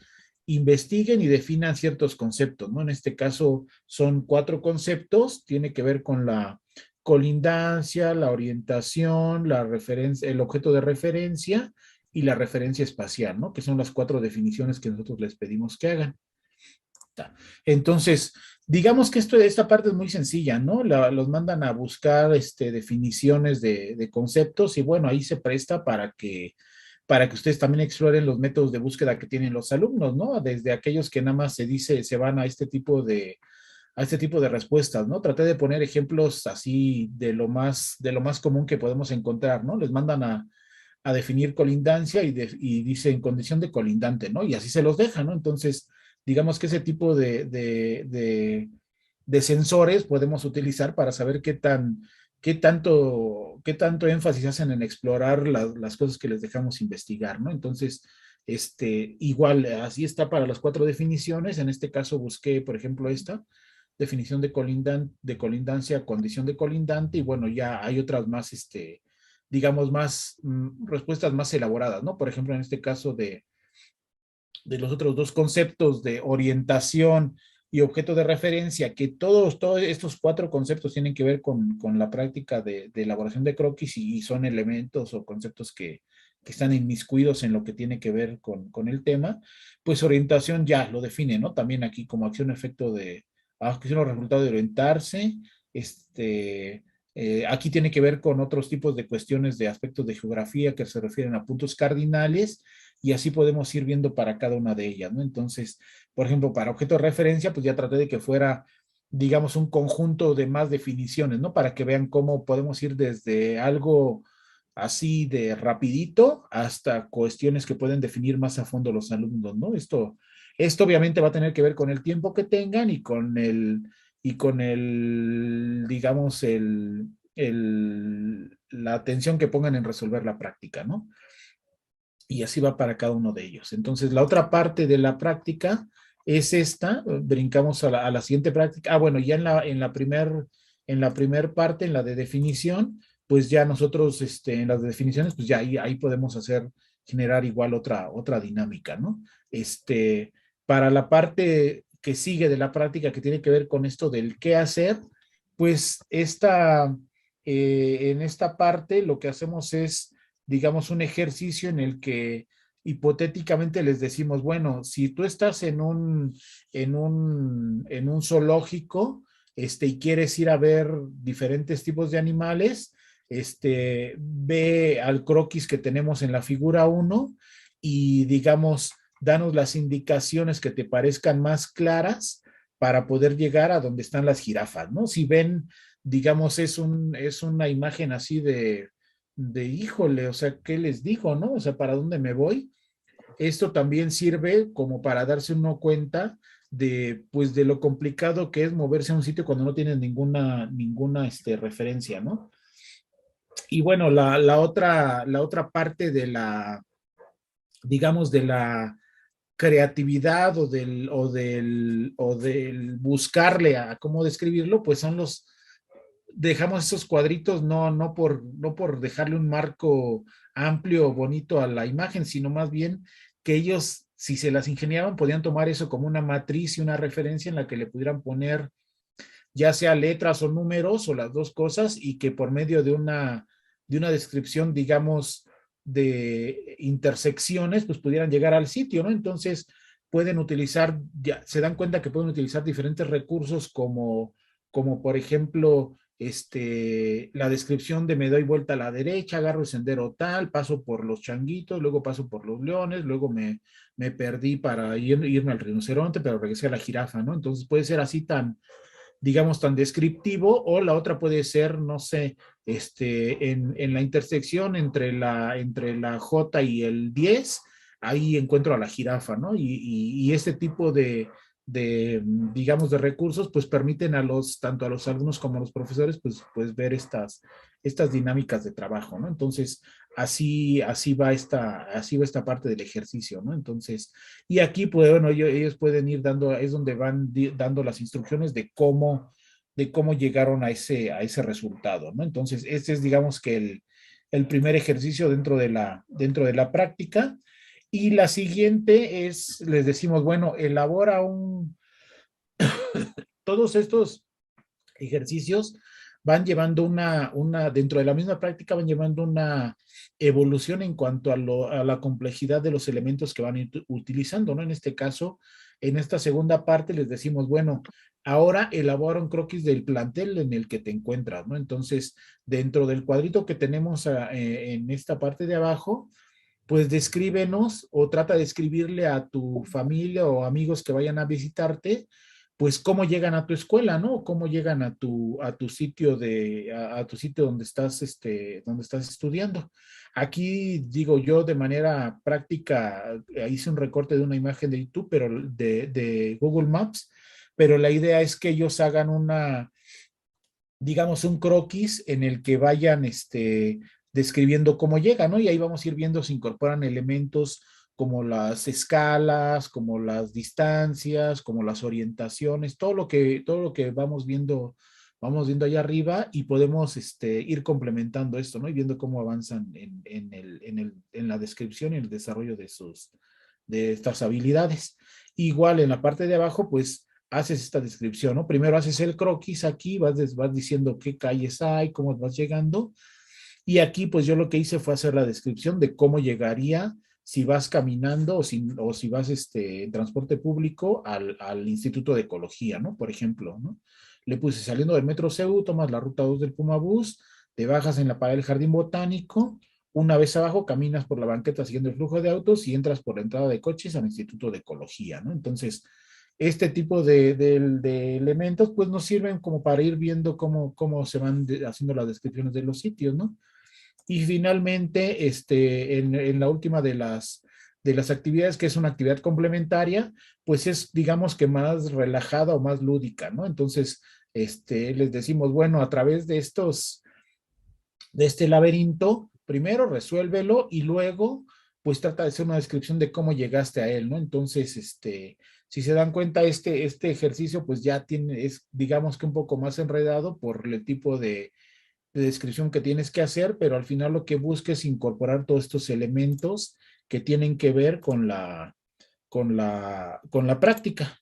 investiguen y definan ciertos conceptos, ¿no? En este caso son 4 conceptos, tiene que ver con la colindancia, la orientación, el objeto de referencia y la referencia espacial, ¿no? Que son las 4 definiciones que nosotros les pedimos que hagan. Entonces, digamos que esta parte es muy sencilla, ¿no? Los mandan a buscar definiciones de conceptos, y bueno, ahí se presta para que ustedes también exploren los métodos de búsqueda que tienen los alumnos, ¿no? Desde aquellos que nada más se van a este tipo de respuestas, ¿no? Traté de poner ejemplos así de lo más común que podemos encontrar, ¿no? Les mandan a definir colindancia, y dicen condición de colindante, ¿no? Y así se los dejan, ¿no? Entonces, digamos que ese tipo de sensores podemos utilizar para saber qué tanto énfasis hacen en explorar las cosas que les dejamos investigar, ¿no? Entonces, igual, así está para las 4 definiciones. En este caso busqué, por ejemplo, esta definición de colindancia, condición de colindante, y bueno, ya hay otras más, digamos, respuestas más elaboradas, ¿no? Por ejemplo, en este caso de los otros 2 conceptos de orientación y objeto de referencia, que todos estos 4 conceptos tienen que ver con la práctica de elaboración de croquis, y son elementos o conceptos que están inmiscuidos en lo que tiene que ver con el tema. Pues orientación ya lo define, ¿no? También aquí como acción-efecto acción o resultado de orientarse. Aquí tiene que ver con otros tipos de cuestiones de aspectos de geografía que se refieren a puntos cardinales, y así podemos ir viendo para cada una de ellas, ¿no? Entonces, por ejemplo, para objeto de referencia, pues ya traté de que fuera, digamos, un conjunto de más definiciones, ¿no? Para que vean cómo podemos ir desde algo así de rapidito hasta cuestiones que pueden definir más a fondo los alumnos, ¿no? Esto obviamente va a tener que ver con el tiempo que tengan digamos, la atención que pongan en resolver la práctica, ¿no? Y así va para cada uno de ellos. Entonces, la otra parte de la práctica es esta. Brincamos a la siguiente práctica. Bueno, ya en la primer parte, en la de definición, pues ya nosotros, en las de definiciones, pues ya ahí podemos generar igual otra dinámica, ¿no? Para la parte que sigue de la práctica, que tiene que ver con esto del qué hacer, pues en esta parte lo que hacemos es, digamos, un ejercicio en el que hipotéticamente les decimos, bueno, si tú estás en un zoológico, y quieres ir a ver diferentes tipos de animales, ve al croquis que tenemos en la figura 1 y, digamos, danos las indicaciones que te parezcan más claras para poder llegar a donde están las jirafas, ¿no? Si ven, digamos, es una imagen así híjole, o sea, ¿qué les digo, no? O sea, ¿para dónde me voy? Esto también sirve como para darse uno cuenta pues, de lo complicado que es moverse a un sitio cuando no tienes ninguna referencia, ¿no? Y bueno, la otra parte digamos, de la creatividad o del buscarle a cómo describirlo, pues dejamos esos cuadritos no por dejarle un marco amplio, bonito a la imagen, sino más bien que ellos, si se las ingeniaban, podían tomar eso como una matriz y una referencia en la que le pudieran poner ya sea letras o números o las dos cosas, y que por medio de una descripción, digamos, de intersecciones, pues pudieran llegar al sitio, ¿no? Entonces pueden utilizar, ya se dan cuenta que pueden utilizar diferentes recursos como por ejemplo, la descripción de me doy vuelta a la derecha, agarro el sendero tal, paso por los changuitos, luego paso por los leones, luego me perdí para irme al rinoceronte, pero regresé a la jirafa, ¿no? Entonces puede ser así digamos, tan descriptivo, o la otra puede ser, no sé, en la intersección entre la J y el 10, ahí encuentro a la jirafa, ¿no? Y este tipo digamos, de recursos, pues permiten tanto a los alumnos como a los profesores, pues ver estas dinámicas de trabajo, ¿no? Entonces, así va esta parte del ejercicio, ¿no? Entonces, y aquí, pues, bueno, ellos pueden ir dando, es donde van dando las instrucciones de cómo llegaron a ese resultado, ¿no? Entonces, este es, digamos, que el primer ejercicio dentro de la práctica. Y la siguiente es, les decimos, bueno, todos estos ejercicios van llevando dentro de la misma práctica, van llevando una evolución en cuanto a la complejidad de los elementos que van utilizando, ¿no? En este caso, en esta segunda parte les decimos, bueno, ahora elabora un croquis del plantel en el que te encuentras, ¿no? Entonces, dentro del cuadrito que tenemos en esta parte de abajo, pues descríbenos o trata de escribirle a tu familia o amigos que vayan a visitarte, pues cómo llegan a tu escuela, ¿no? Cómo llegan a tu sitio a tu sitio donde estás estudiando. Aquí digo yo de manera práctica, hice un recorte de una imagen de YouTube, pero de Google Maps, pero la idea es que ellos hagan digamos, un croquis en el que vayan describiendo cómo llega, ¿no? Y ahí vamos a ir viendo si incorporan elementos como las escalas, como las distancias, como las orientaciones, todo lo que vamos viendo allá arriba, y podemos ir complementando esto, ¿no? Y viendo cómo avanzan en la descripción y el desarrollo de estas habilidades. Igual en la parte de abajo, pues haces esta descripción, ¿no? Primero haces el croquis aquí, vas diciendo qué calles hay, cómo vas llegando, y aquí pues yo lo que hice fue hacer la descripción de cómo llegaría si vas caminando o si vas en transporte público al Instituto de Ecología, ¿no? Por ejemplo, ¿no? Le puse saliendo del Metro CEU, tomas la ruta 2 del Pumabús, te bajas en la parada del Jardín Botánico, una vez abajo caminas por la banqueta siguiendo el flujo de autos y entras por la entrada de coches al Instituto de Ecología, ¿no? Entonces, este tipo de elementos pues nos sirven como para ir viendo cómo se van haciendo las descripciones de los sitios, ¿no? Y finalmente, en la última de las actividades, que es una actividad complementaria, pues es, digamos que más relajada o más lúdica, ¿no? Entonces, les decimos, bueno, a través de este laberinto, primero resuélvelo y luego, pues trata de hacer una descripción de cómo llegaste a él, ¿no? Entonces, si se dan cuenta, este ejercicio, pues ya es, digamos que un poco más enredado por el tipo de descripción que tienes que hacer, pero al final lo que busca es incorporar todos estos elementos que tienen que ver con la práctica.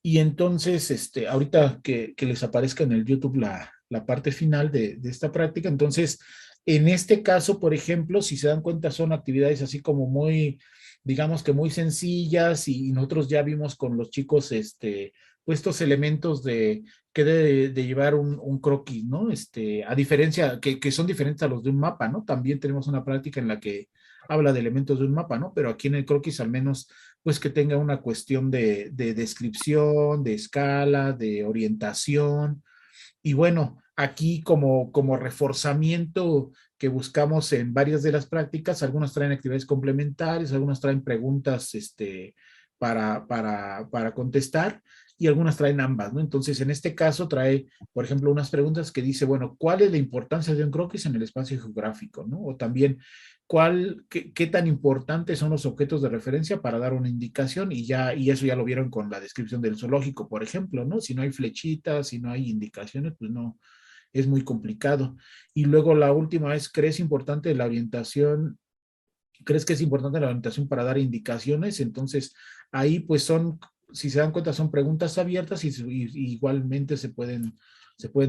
Y entonces, ahorita que les aparezca en el YouTube la parte final de esta práctica, entonces, en este caso, por ejemplo, si se dan cuenta, son actividades así como muy, digamos que muy sencillas y nosotros ya vimos con los chicos, pues estos elementos que debe de llevar un croquis, ¿no? A diferencia, que son diferentes a los de un mapa, ¿no? También tenemos una práctica en la que habla de elementos de un mapa, ¿no? Pero aquí en el croquis al menos pues que tenga una cuestión de descripción, de escala, de orientación. Y bueno, aquí como reforzamiento que buscamos en varias de las prácticas, algunas traen actividades complementarias, algunas traen preguntas para contestar y algunas traen ambas, ¿no? Entonces, en este caso trae, por ejemplo, unas preguntas que dice, bueno, ¿cuál es la importancia de un croquis en el espacio geográfico, ¿no? O también, qué tan importantes son los objetos de referencia para dar una indicación? Y eso ya lo vieron con la descripción del zoológico, por ejemplo, ¿no? Si no hay flechitas, si no hay indicaciones, pues no, es muy complicado. Y luego la última es, ¿crees que es importante la orientación para dar indicaciones? Entonces, ahí pues si se dan cuenta, son preguntas abiertas y igualmente se pueden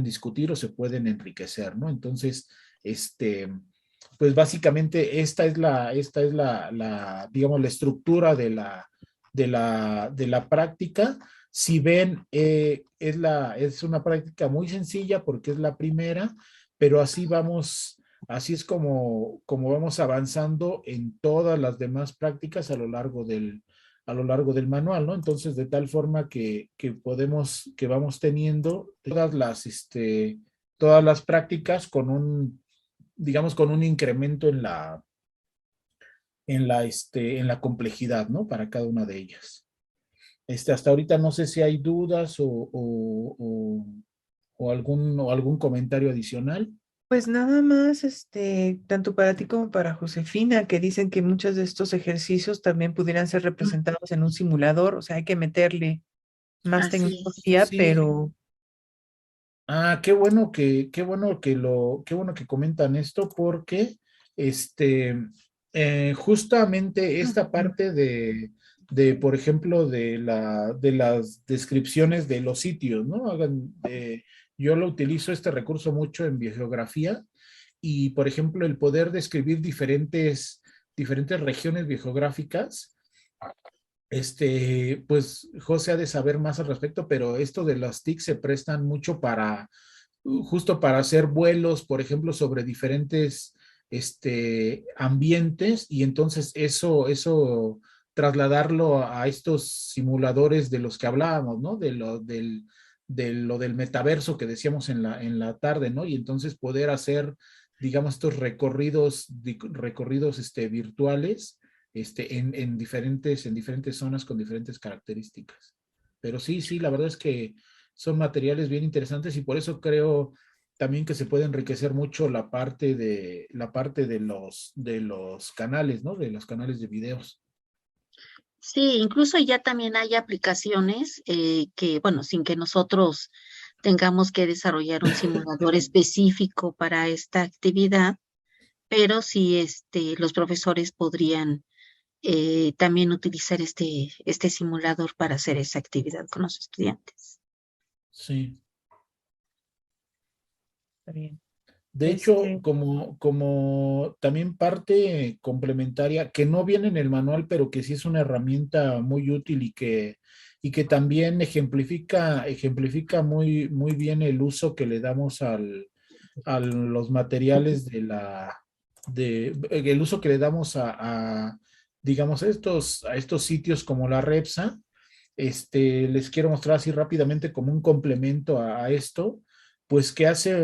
discutir o se pueden enriquecer, ¿no? Entonces, pues básicamente esta es digamos, la estructura de la práctica. Si ven, es una práctica muy sencilla porque es la primera, pero así es como vamos avanzando en todas las demás prácticas a lo largo del manual, ¿no? Entonces, de tal forma que vamos teniendo todas las prácticas digamos, con un incremento en la complejidad, ¿no? Para cada una de ellas. Hasta ahorita no sé si hay dudas o algún comentario adicional. Pues nada más, tanto para ti como para Josefina, que dicen que muchos de estos ejercicios también pudieran ser representados en un simulador, o sea, hay que meterle más Así es. tecnología, Sí. pero Qué bueno que comentan esto porque justamente esta parte por ejemplo, de las descripciones de los sitios, ¿no? Yo lo utilizo este recurso mucho en biogeografía y, por ejemplo, el poder describir diferentes regiones biogeográficas. Pues José ha de saber más al respecto, pero esto de las TIC se prestan mucho justo para hacer vuelos, por ejemplo, sobre diferentes ambientes y entonces eso trasladarlo a estos simuladores de los que hablábamos, ¿no? De lo del metaverso que decíamos en la tarde, ¿no? Y entonces poder hacer, digamos, estos recorridos virtuales en diferentes zonas con diferentes características. Pero sí, la verdad es que son materiales bien interesantes y por eso creo también que se puede enriquecer mucho la parte de los canales, ¿no? De los canales de videos. Sí, incluso ya también hay aplicaciones que, bueno, sin que nosotros tengamos que desarrollar un simulador específico para esta actividad, pero sí los profesores podrían también utilizar este simulador para hacer esa actividad con los estudiantes. Sí. está bien. De hecho, como también parte complementaria, que no viene en el manual, pero que sí es una herramienta muy útil y que también ejemplifica muy bien el uso que le damos a los materiales el uso que le damos digamos, a estos sitios como la Repsa. Les quiero mostrar así rápidamente como un complemento a esto. pues que hace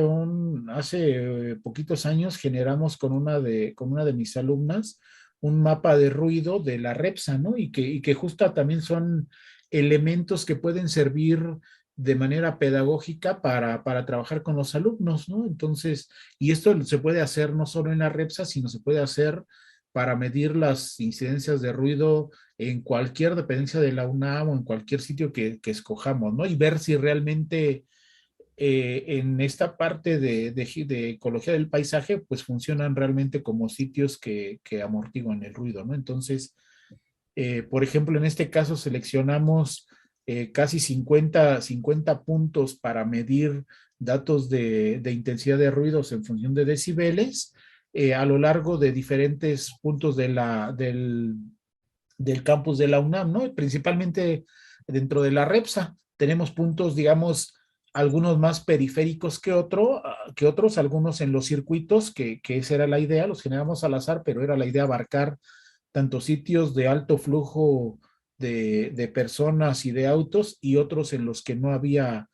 poquitos años generamos con una de mis alumnas un mapa de ruido de la REPSA, ¿no? Y que justo también son elementos que pueden servir de manera pedagógica para trabajar con los alumnos, ¿no? Entonces, y esto se puede hacer no solo en la REPSA, sino se puede hacer para medir las incidencias de ruido en cualquier dependencia de la UNAM o en cualquier sitio que escojamos, ¿no? Y ver si realmente en esta parte de ecología del paisaje, pues funcionan realmente como sitios que amortiguan el ruido, ¿no? Entonces, por ejemplo, en este caso seleccionamos casi 50 puntos para medir datos de intensidad de ruidos en función de decibeles a lo largo de diferentes puntos del campus de la UNAM, ¿no? Y principalmente dentro de la REPSA. Tenemos puntos, digamos, algunos más periféricos que otros, algunos en los circuitos, que esa era la idea, los generamos al azar, pero era la idea abarcar tanto sitios de alto flujo de personas y de autos y otros en los que no había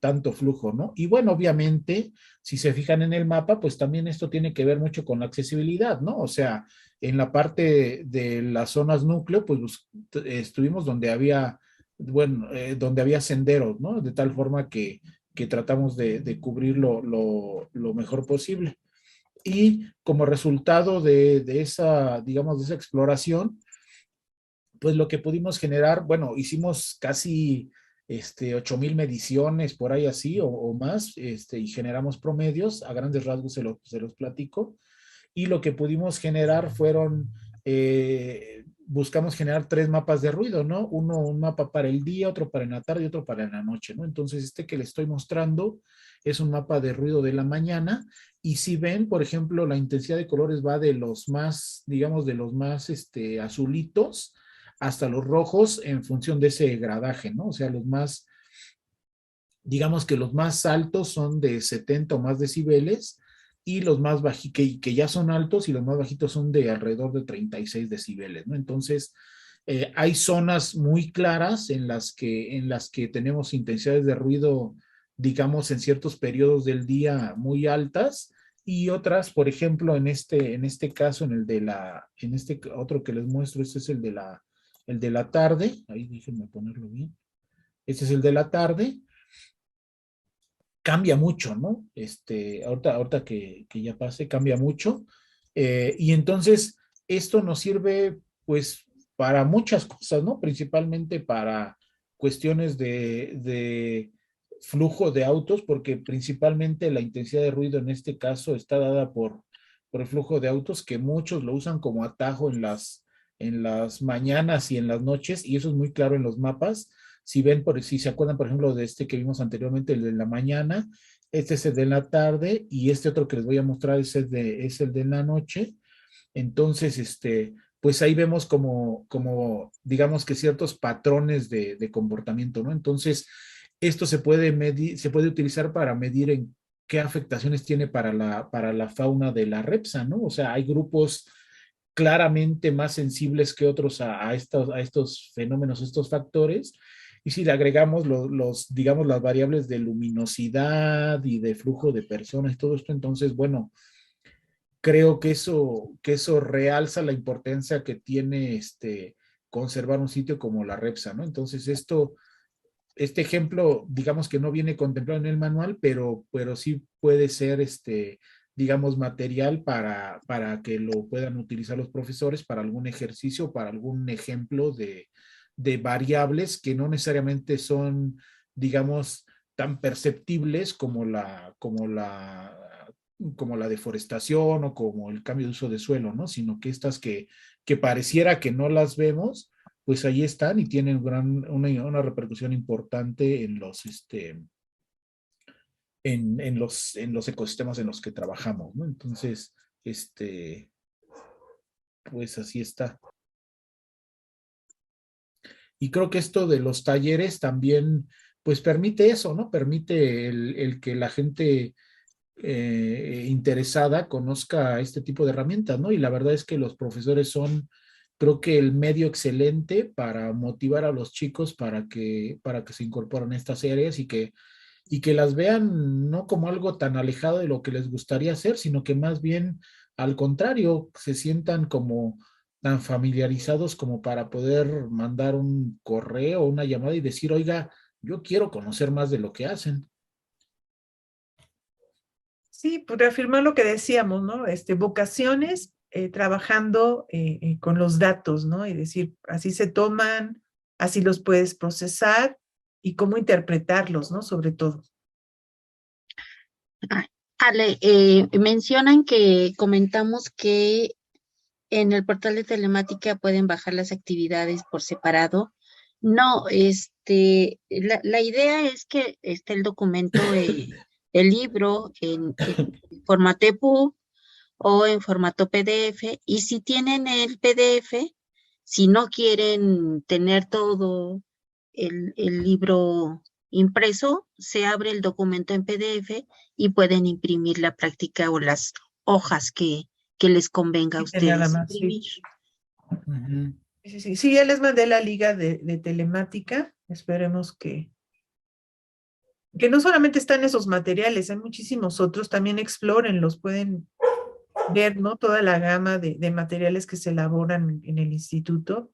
tanto flujo, ¿no? Y bueno, obviamente, si se fijan en el mapa, pues también esto tiene que ver mucho con la accesibilidad, ¿no? O sea, en la parte de las zonas núcleo, pues estuvimos donde había, bueno, donde había senderos, ¿no? De tal forma que tratamos de cubrir lo mejor posible. Y como resultado de esa, digamos, de esa exploración, pues lo que pudimos generar, bueno, hicimos casi 8,000 mediciones por ahí así o más, y generamos promedios, a grandes rasgos se los platico, y lo que pudimos generar fueron, buscamos generar 3 mapas de ruido, ¿no? Un mapa para el día, otro para la tarde y otro para la noche, ¿no? Entonces, este que le estoy mostrando es un mapa de ruido de la mañana, y si ven, por ejemplo, la intensidad de colores va de los más, digamos, de los más azulitos hasta los rojos en función de ese gradaje, ¿no? O sea, los más, digamos que los más altos son de 70 o más decibeles y los más bajitos, que ya son altos y los más bajitos son de alrededor de 36 decibeles, ¿no? Entonces, hay zonas muy claras en las que tenemos intensidades de ruido, digamos, en ciertos periodos del día muy altas y otras, por ejemplo, en este caso, en este otro que les muestro, este es el de la tarde, ahí déjenme ponerlo bien, este es el de la tarde, cambia mucho, ¿no? Ahorita que ya pase, cambia mucho. Y entonces, esto nos sirve, pues, para muchas cosas, ¿no? Principalmente para cuestiones de flujo de autos, porque principalmente la intensidad de ruido en este caso está dada por el flujo de autos, que muchos lo usan como atajo en las mañanas y en las noches, y eso es muy claro en los mapas. Si ven, si se acuerdan, por ejemplo, de este que vimos anteriormente, el de la mañana, este es el de la tarde y este otro que les voy a mostrar es el de la noche. Entonces, pues ahí vemos como, digamos que ciertos patrones de comportamiento, ¿no? Entonces, esto se puede medir, se puede utilizar para medir en qué afectaciones tiene para la fauna de la REPSA, ¿no? O sea, hay grupos claramente más sensibles que otros a estos fenómenos, estos factores. Y si le agregamos digamos, las variables de luminosidad y de flujo de personas y todo esto, entonces, bueno, creo que eso realza la importancia que tiene conservar un sitio como la REPSA, ¿no? Entonces, este ejemplo, digamos que no viene contemplado en el manual, pero sí puede ser, digamos, material para que lo puedan utilizar los profesores para algún ejercicio, para algún ejemplo de variables que no necesariamente son, digamos, tan perceptibles como la deforestación o como el cambio de uso de suelo, ¿no? Sino que estas que pareciera que no las vemos, pues ahí están y tienen una repercusión importante en los ecosistemas en los que trabajamos, ¿no? Entonces, pues así está. Y creo que esto de los talleres también, pues permite eso, ¿no? Permite el que la gente interesada conozca este tipo de herramientas, ¿no? Y la verdad es que los profesores son, creo que el medio excelente para motivar a los chicos para que se incorporen a estas áreas y que las vean no como algo tan alejado de lo que les gustaría hacer, sino que más bien al contrario, se sientan como tan familiarizados como para poder mandar un correo o una llamada y decir, oiga, yo quiero conocer más de lo que hacen. Sí, pues reafirmar lo que decíamos, ¿no? Vocaciones trabajando con los datos, ¿no? Y decir, así se toman, así los puedes procesar y cómo interpretarlos, ¿no? Sobre todo. Ah, Ale, mencionan que comentamos que en el portal de telemática pueden bajar las actividades por separado. No, la idea es que esté el documento, el libro en formato EPUB o en formato PDF, y si tienen el PDF, si no quieren tener todo el libro impreso, se abre el documento en PDF y pueden imprimir la práctica o las hojas que les convenga a Nada ustedes más, sí. imprimir. Ujú. Sí, sí, sí, ya les mandé la liga de telemática. Esperemos que no solamente están esos materiales, hay muchísimos otros, también explórenlos, pueden ver, ¿no? Toda la gama de materiales que se elaboran en el instituto.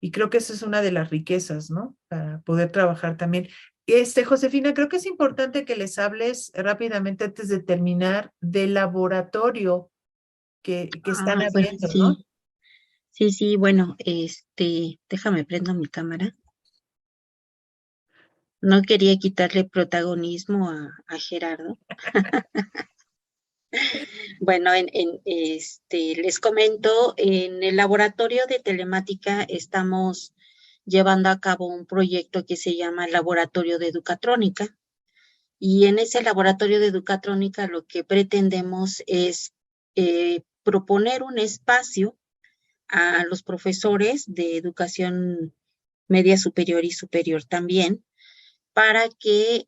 Y creo que esa es una de las riquezas, ¿no? Para poder trabajar también. Josefina, creo que es importante que les hables rápidamente antes de terminar del laboratorio que están Ah, bueno, abriendo, ¿no? sí, sí, bueno, déjame prendo mi cámara. No quería quitarle protagonismo a Gerardo. Bueno, les comento, en el laboratorio de telemática estamos llevando a cabo un proyecto que se llama Laboratorio de Educatrónica. Y en ese laboratorio de Educatrónica lo que pretendemos es proponer un espacio a los profesores de educación media superior y superior también, para que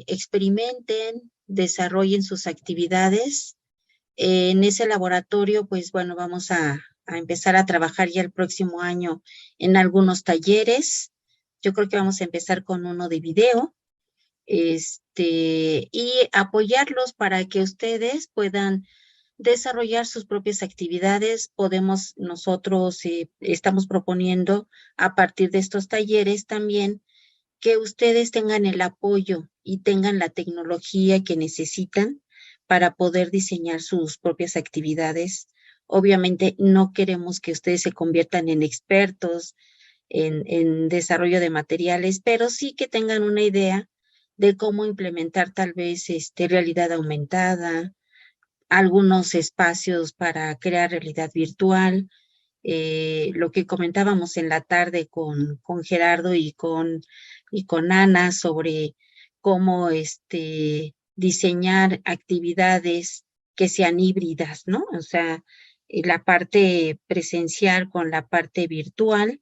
experimenten, desarrollen sus actividades. En ese laboratorio, pues bueno, vamos a empezar a trabajar ya el próximo año en algunos talleres. Yo creo que vamos a empezar con uno de video, y apoyarlos para que ustedes puedan desarrollar sus propias actividades. Nosotros estamos proponiendo a partir de estos talleres también que ustedes tengan el apoyo y tengan la tecnología que necesitan para poder diseñar sus propias actividades. Obviamente no queremos que ustedes se conviertan en expertos en desarrollo de materiales, pero sí que tengan una idea de cómo implementar tal vez realidad aumentada, algunos espacios para crear realidad virtual, lo que comentábamos en la tarde con Gerardo y con Ana sobre cómo diseñar actividades que sean híbridas, ¿no? O sea, la parte presencial con la parte virtual,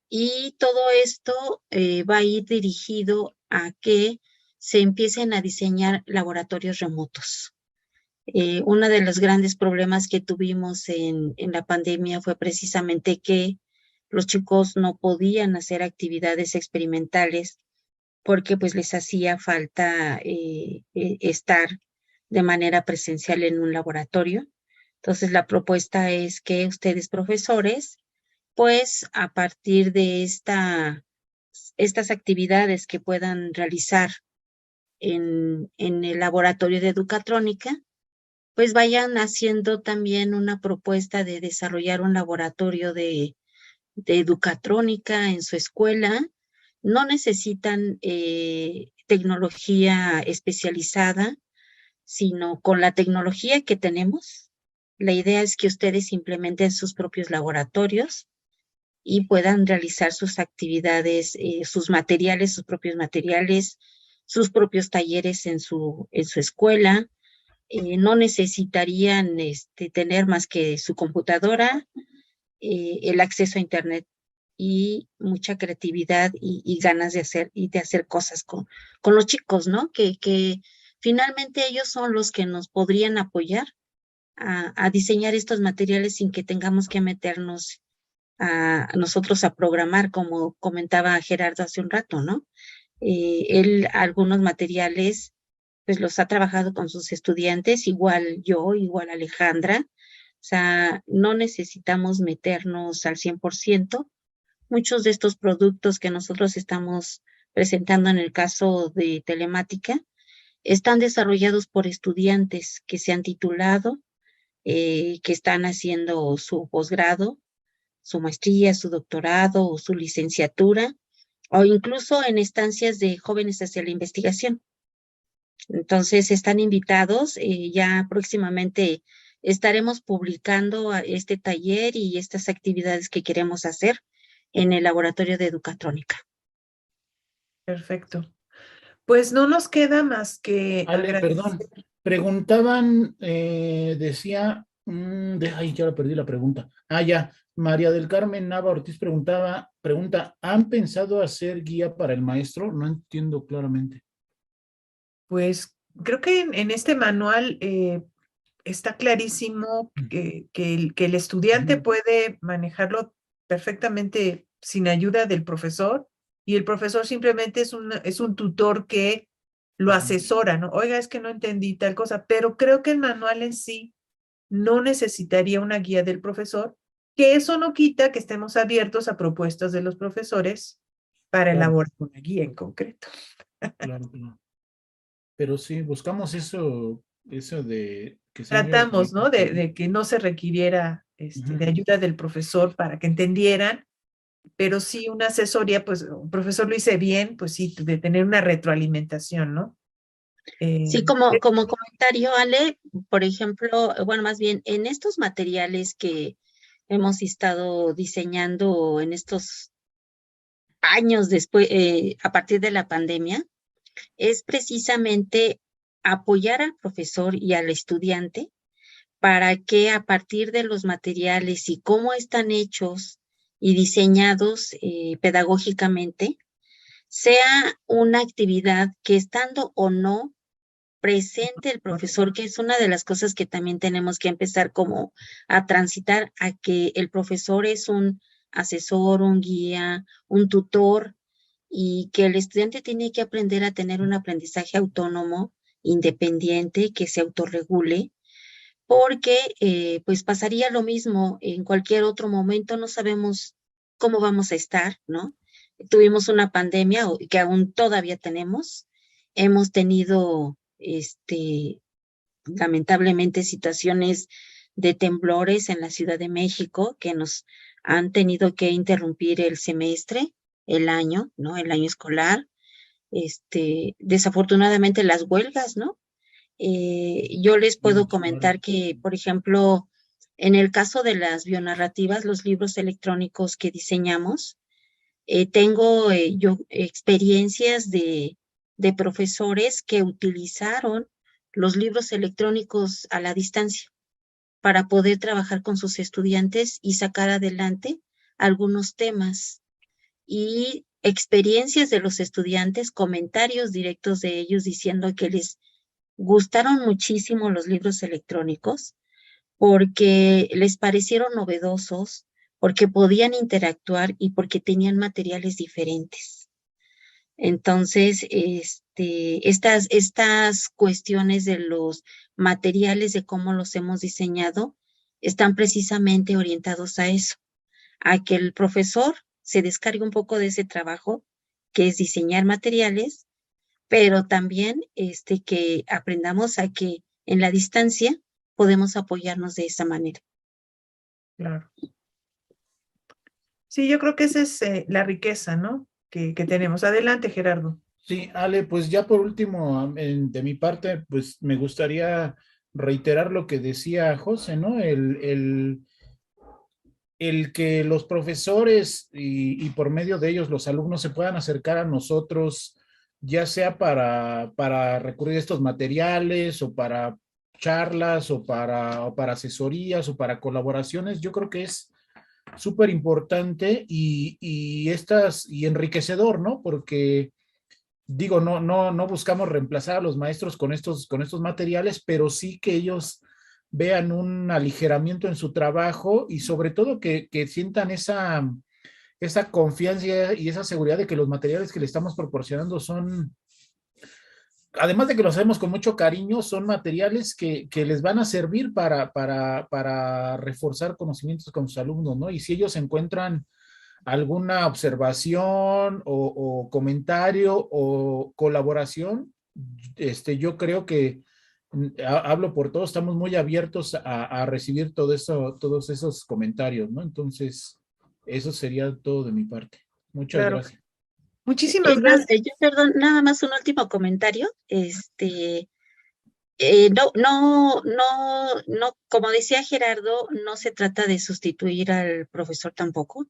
y todo esto va a ir dirigido a que se empiecen a diseñar laboratorios remotos. Uno de los grandes problemas que tuvimos en la pandemia fue precisamente que los chicos no podían hacer actividades experimentales porque pues les hacía falta estar de manera presencial en un laboratorio. Entonces la propuesta es que ustedes, profesores, pues a partir de estas actividades que puedan realizar en el laboratorio de educatrónica, pues vayan haciendo también una propuesta de desarrollar un laboratorio de educatrónica en su escuela. No necesitan tecnología especializada, sino con la tecnología que tenemos. La idea es que ustedes implementen sus propios laboratorios y puedan realizar sus actividades, sus propios materiales, sus propios talleres en su escuela. No necesitarían tener más que su computadora, el acceso a Internet y mucha creatividad y ganas de hacer cosas con los chicos, ¿no? Que finalmente ellos son los que nos podrían apoyar a diseñar estos materiales sin que tengamos que meternos a nosotros a programar, como comentaba Gerardo hace un rato, ¿no? Él algunos materiales pues los ha trabajado con sus estudiantes, igual yo, igual Alejandra. O sea, no necesitamos meternos al 100%. Muchos de estos productos que nosotros estamos presentando en el caso de telemática están desarrollados por estudiantes que se han titulado, que están haciendo su posgrado, su maestría, su doctorado o su licenciatura, o incluso en estancias de jóvenes hacia la investigación. Entonces están invitados, ya próximamente estaremos publicando este taller y estas actividades que queremos hacer en el laboratorio de Educatrónica. Perfecto. Pues no nos queda más que Ale, perdón, agradecer. preguntaban, ay, ya la perdí la pregunta. Ah, ya, María del Carmen Nava Ortiz pregunta, ¿han pensado hacer guía para el maestro? No entiendo claramente. Pues creo que en este manual está clarísimo que el estudiante Ujú. puede manejarlo perfectamente sin ayuda del profesor y el profesor simplemente es un tutor que lo Ujú. asesora, ¿no? Oiga, es que no entendí tal cosa, pero creo que el manual en sí no necesitaría una guía del profesor, que eso no quita que estemos abiertos a propuestas de los profesores para Claro, elaborar una guía en concreto. claro, claro. Pero sí, buscamos eso de que sea muy Tratamos, ¿no? automático, ¿no? De que no se requiriera de Ujú. ayuda del profesor para que entendieran, pero sí una asesoría, pues un profesor lo hice bien, pues sí, de tener una retroalimentación, ¿no? Sí, Eh, como comentario, Ale, por ejemplo, bueno, más bien en estos materiales que hemos estado diseñando en estos años después, a partir de la pandemia, es precisamente apoyar al profesor y al estudiante para que a partir de los materiales y cómo están hechos y diseñados pedagógicamente, sea una actividad que estando o no presente el profesor, que es una de las cosas que también tenemos que empezar como a transitar, a que el profesor es un asesor, un guía, un tutor, y que el estudiante tiene que aprender a tener un aprendizaje autónomo, independiente, que se autorregule, porque pues pasaría lo mismo en cualquier otro momento, no sabemos cómo vamos a estar, ¿no? Tuvimos una pandemia que aún todavía tenemos, hemos tenido, lamentablemente, situaciones de temblores en la Ciudad de México que nos han tenido que interrumpir el semestre, el año, ¿no? El año escolar. Desafortunadamente las huelgas, ¿no? Yo les puedo Claro. comentar que, por ejemplo, en el caso de las bionarrativas, los libros electrónicos que diseñamos, tengo yo experiencias de profesores que utilizaron los libros electrónicos a la distancia para poder trabajar con sus estudiantes y sacar adelante algunos temas y experiencias de los estudiantes, comentarios directos de ellos diciendo que les gustaron muchísimo los libros electrónicos porque les parecieron novedosos, porque podían interactuar y porque tenían materiales diferentes. Entonces, estas cuestiones de los materiales, de cómo los hemos diseñado, están precisamente orientados a eso, a que el profesor se descargue un poco de ese trabajo, que es diseñar materiales, pero también que aprendamos a que en la distancia podemos apoyarnos de esa manera. claro. Sí, yo creo que esa es la riqueza, ¿no? Que tenemos. Adelante, Gerardo. Sí, Ale, pues ya por último, de mi parte, pues me gustaría reiterar lo que decía José, ¿no? El que los profesores y por medio de ellos los alumnos se puedan acercar a nosotros, ya sea para recurrir a estos materiales o para charlas o para asesorías o para colaboraciones, yo creo que es súper importante y enriquecedor, ¿no? Porque digo, no buscamos reemplazar a los maestros con estos materiales, pero sí que ellos vean un aligeramiento en su trabajo y sobre todo que sientan esa confianza y esa seguridad de que los materiales que le estamos proporcionando son, además de que los hacemos con mucho cariño, son materiales que les van a servir para reforzar conocimientos con sus alumnos, ¿no? Y si ellos encuentran alguna observación o comentario o colaboración, yo creo que hablo por todos, estamos muy abiertos a recibir todo eso, todos esos comentarios, ¿no? Entonces, eso sería todo de mi parte. Muchas Claro. gracias. Muchísimas gracias. Perdón, nada más un último comentario. No, como decía Gerardo, no se trata de sustituir al profesor tampoco,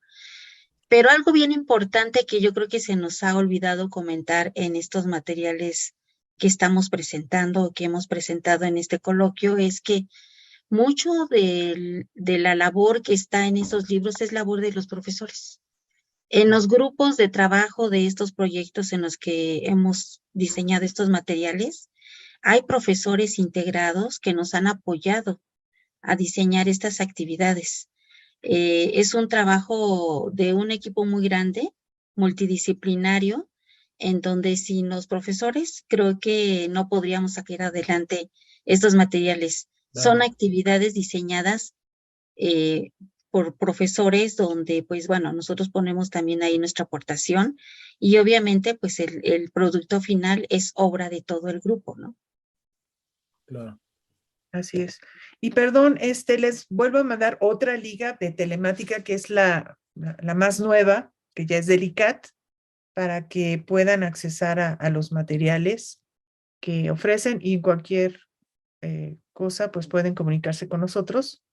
pero algo bien importante que yo creo que se nos ha olvidado comentar en estos materiales que estamos presentando o que hemos presentado en este coloquio es que mucho de la labor que está en esos libros es labor de los profesores. En los grupos de trabajo de estos proyectos en los que hemos diseñado estos materiales, hay profesores integrados que nos han apoyado a diseñar estas actividades. Es un trabajo de un equipo muy grande, multidisciplinario, en donde sin los profesores creo que no podríamos sacar adelante estos materiales. Son actividades diseñadas por profesores donde, pues bueno, nosotros ponemos también ahí nuestra aportación y obviamente pues el producto final es obra de todo el grupo, ¿no? Claro. Así es. Y perdón, les vuelvo a mandar otra liga de telemática que es la más nueva, que ya es del ICAT, para que puedan accesar a los materiales que ofrecen y cualquier cosa, pues pueden comunicarse con nosotros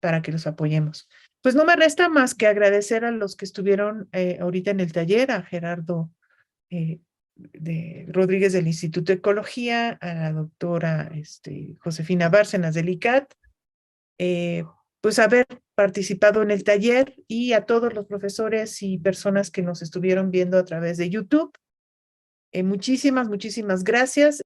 para que los apoyemos. Pues no me resta más que agradecer a los que estuvieron ahorita en el taller, a Gerardo Rodríguez del Instituto de Ecología, a la doctora Josefina Bárcenas del ICAT, pues haber participado en el taller y a todos los profesores y personas que nos estuvieron viendo a través de YouTube. Muchísimas gracias.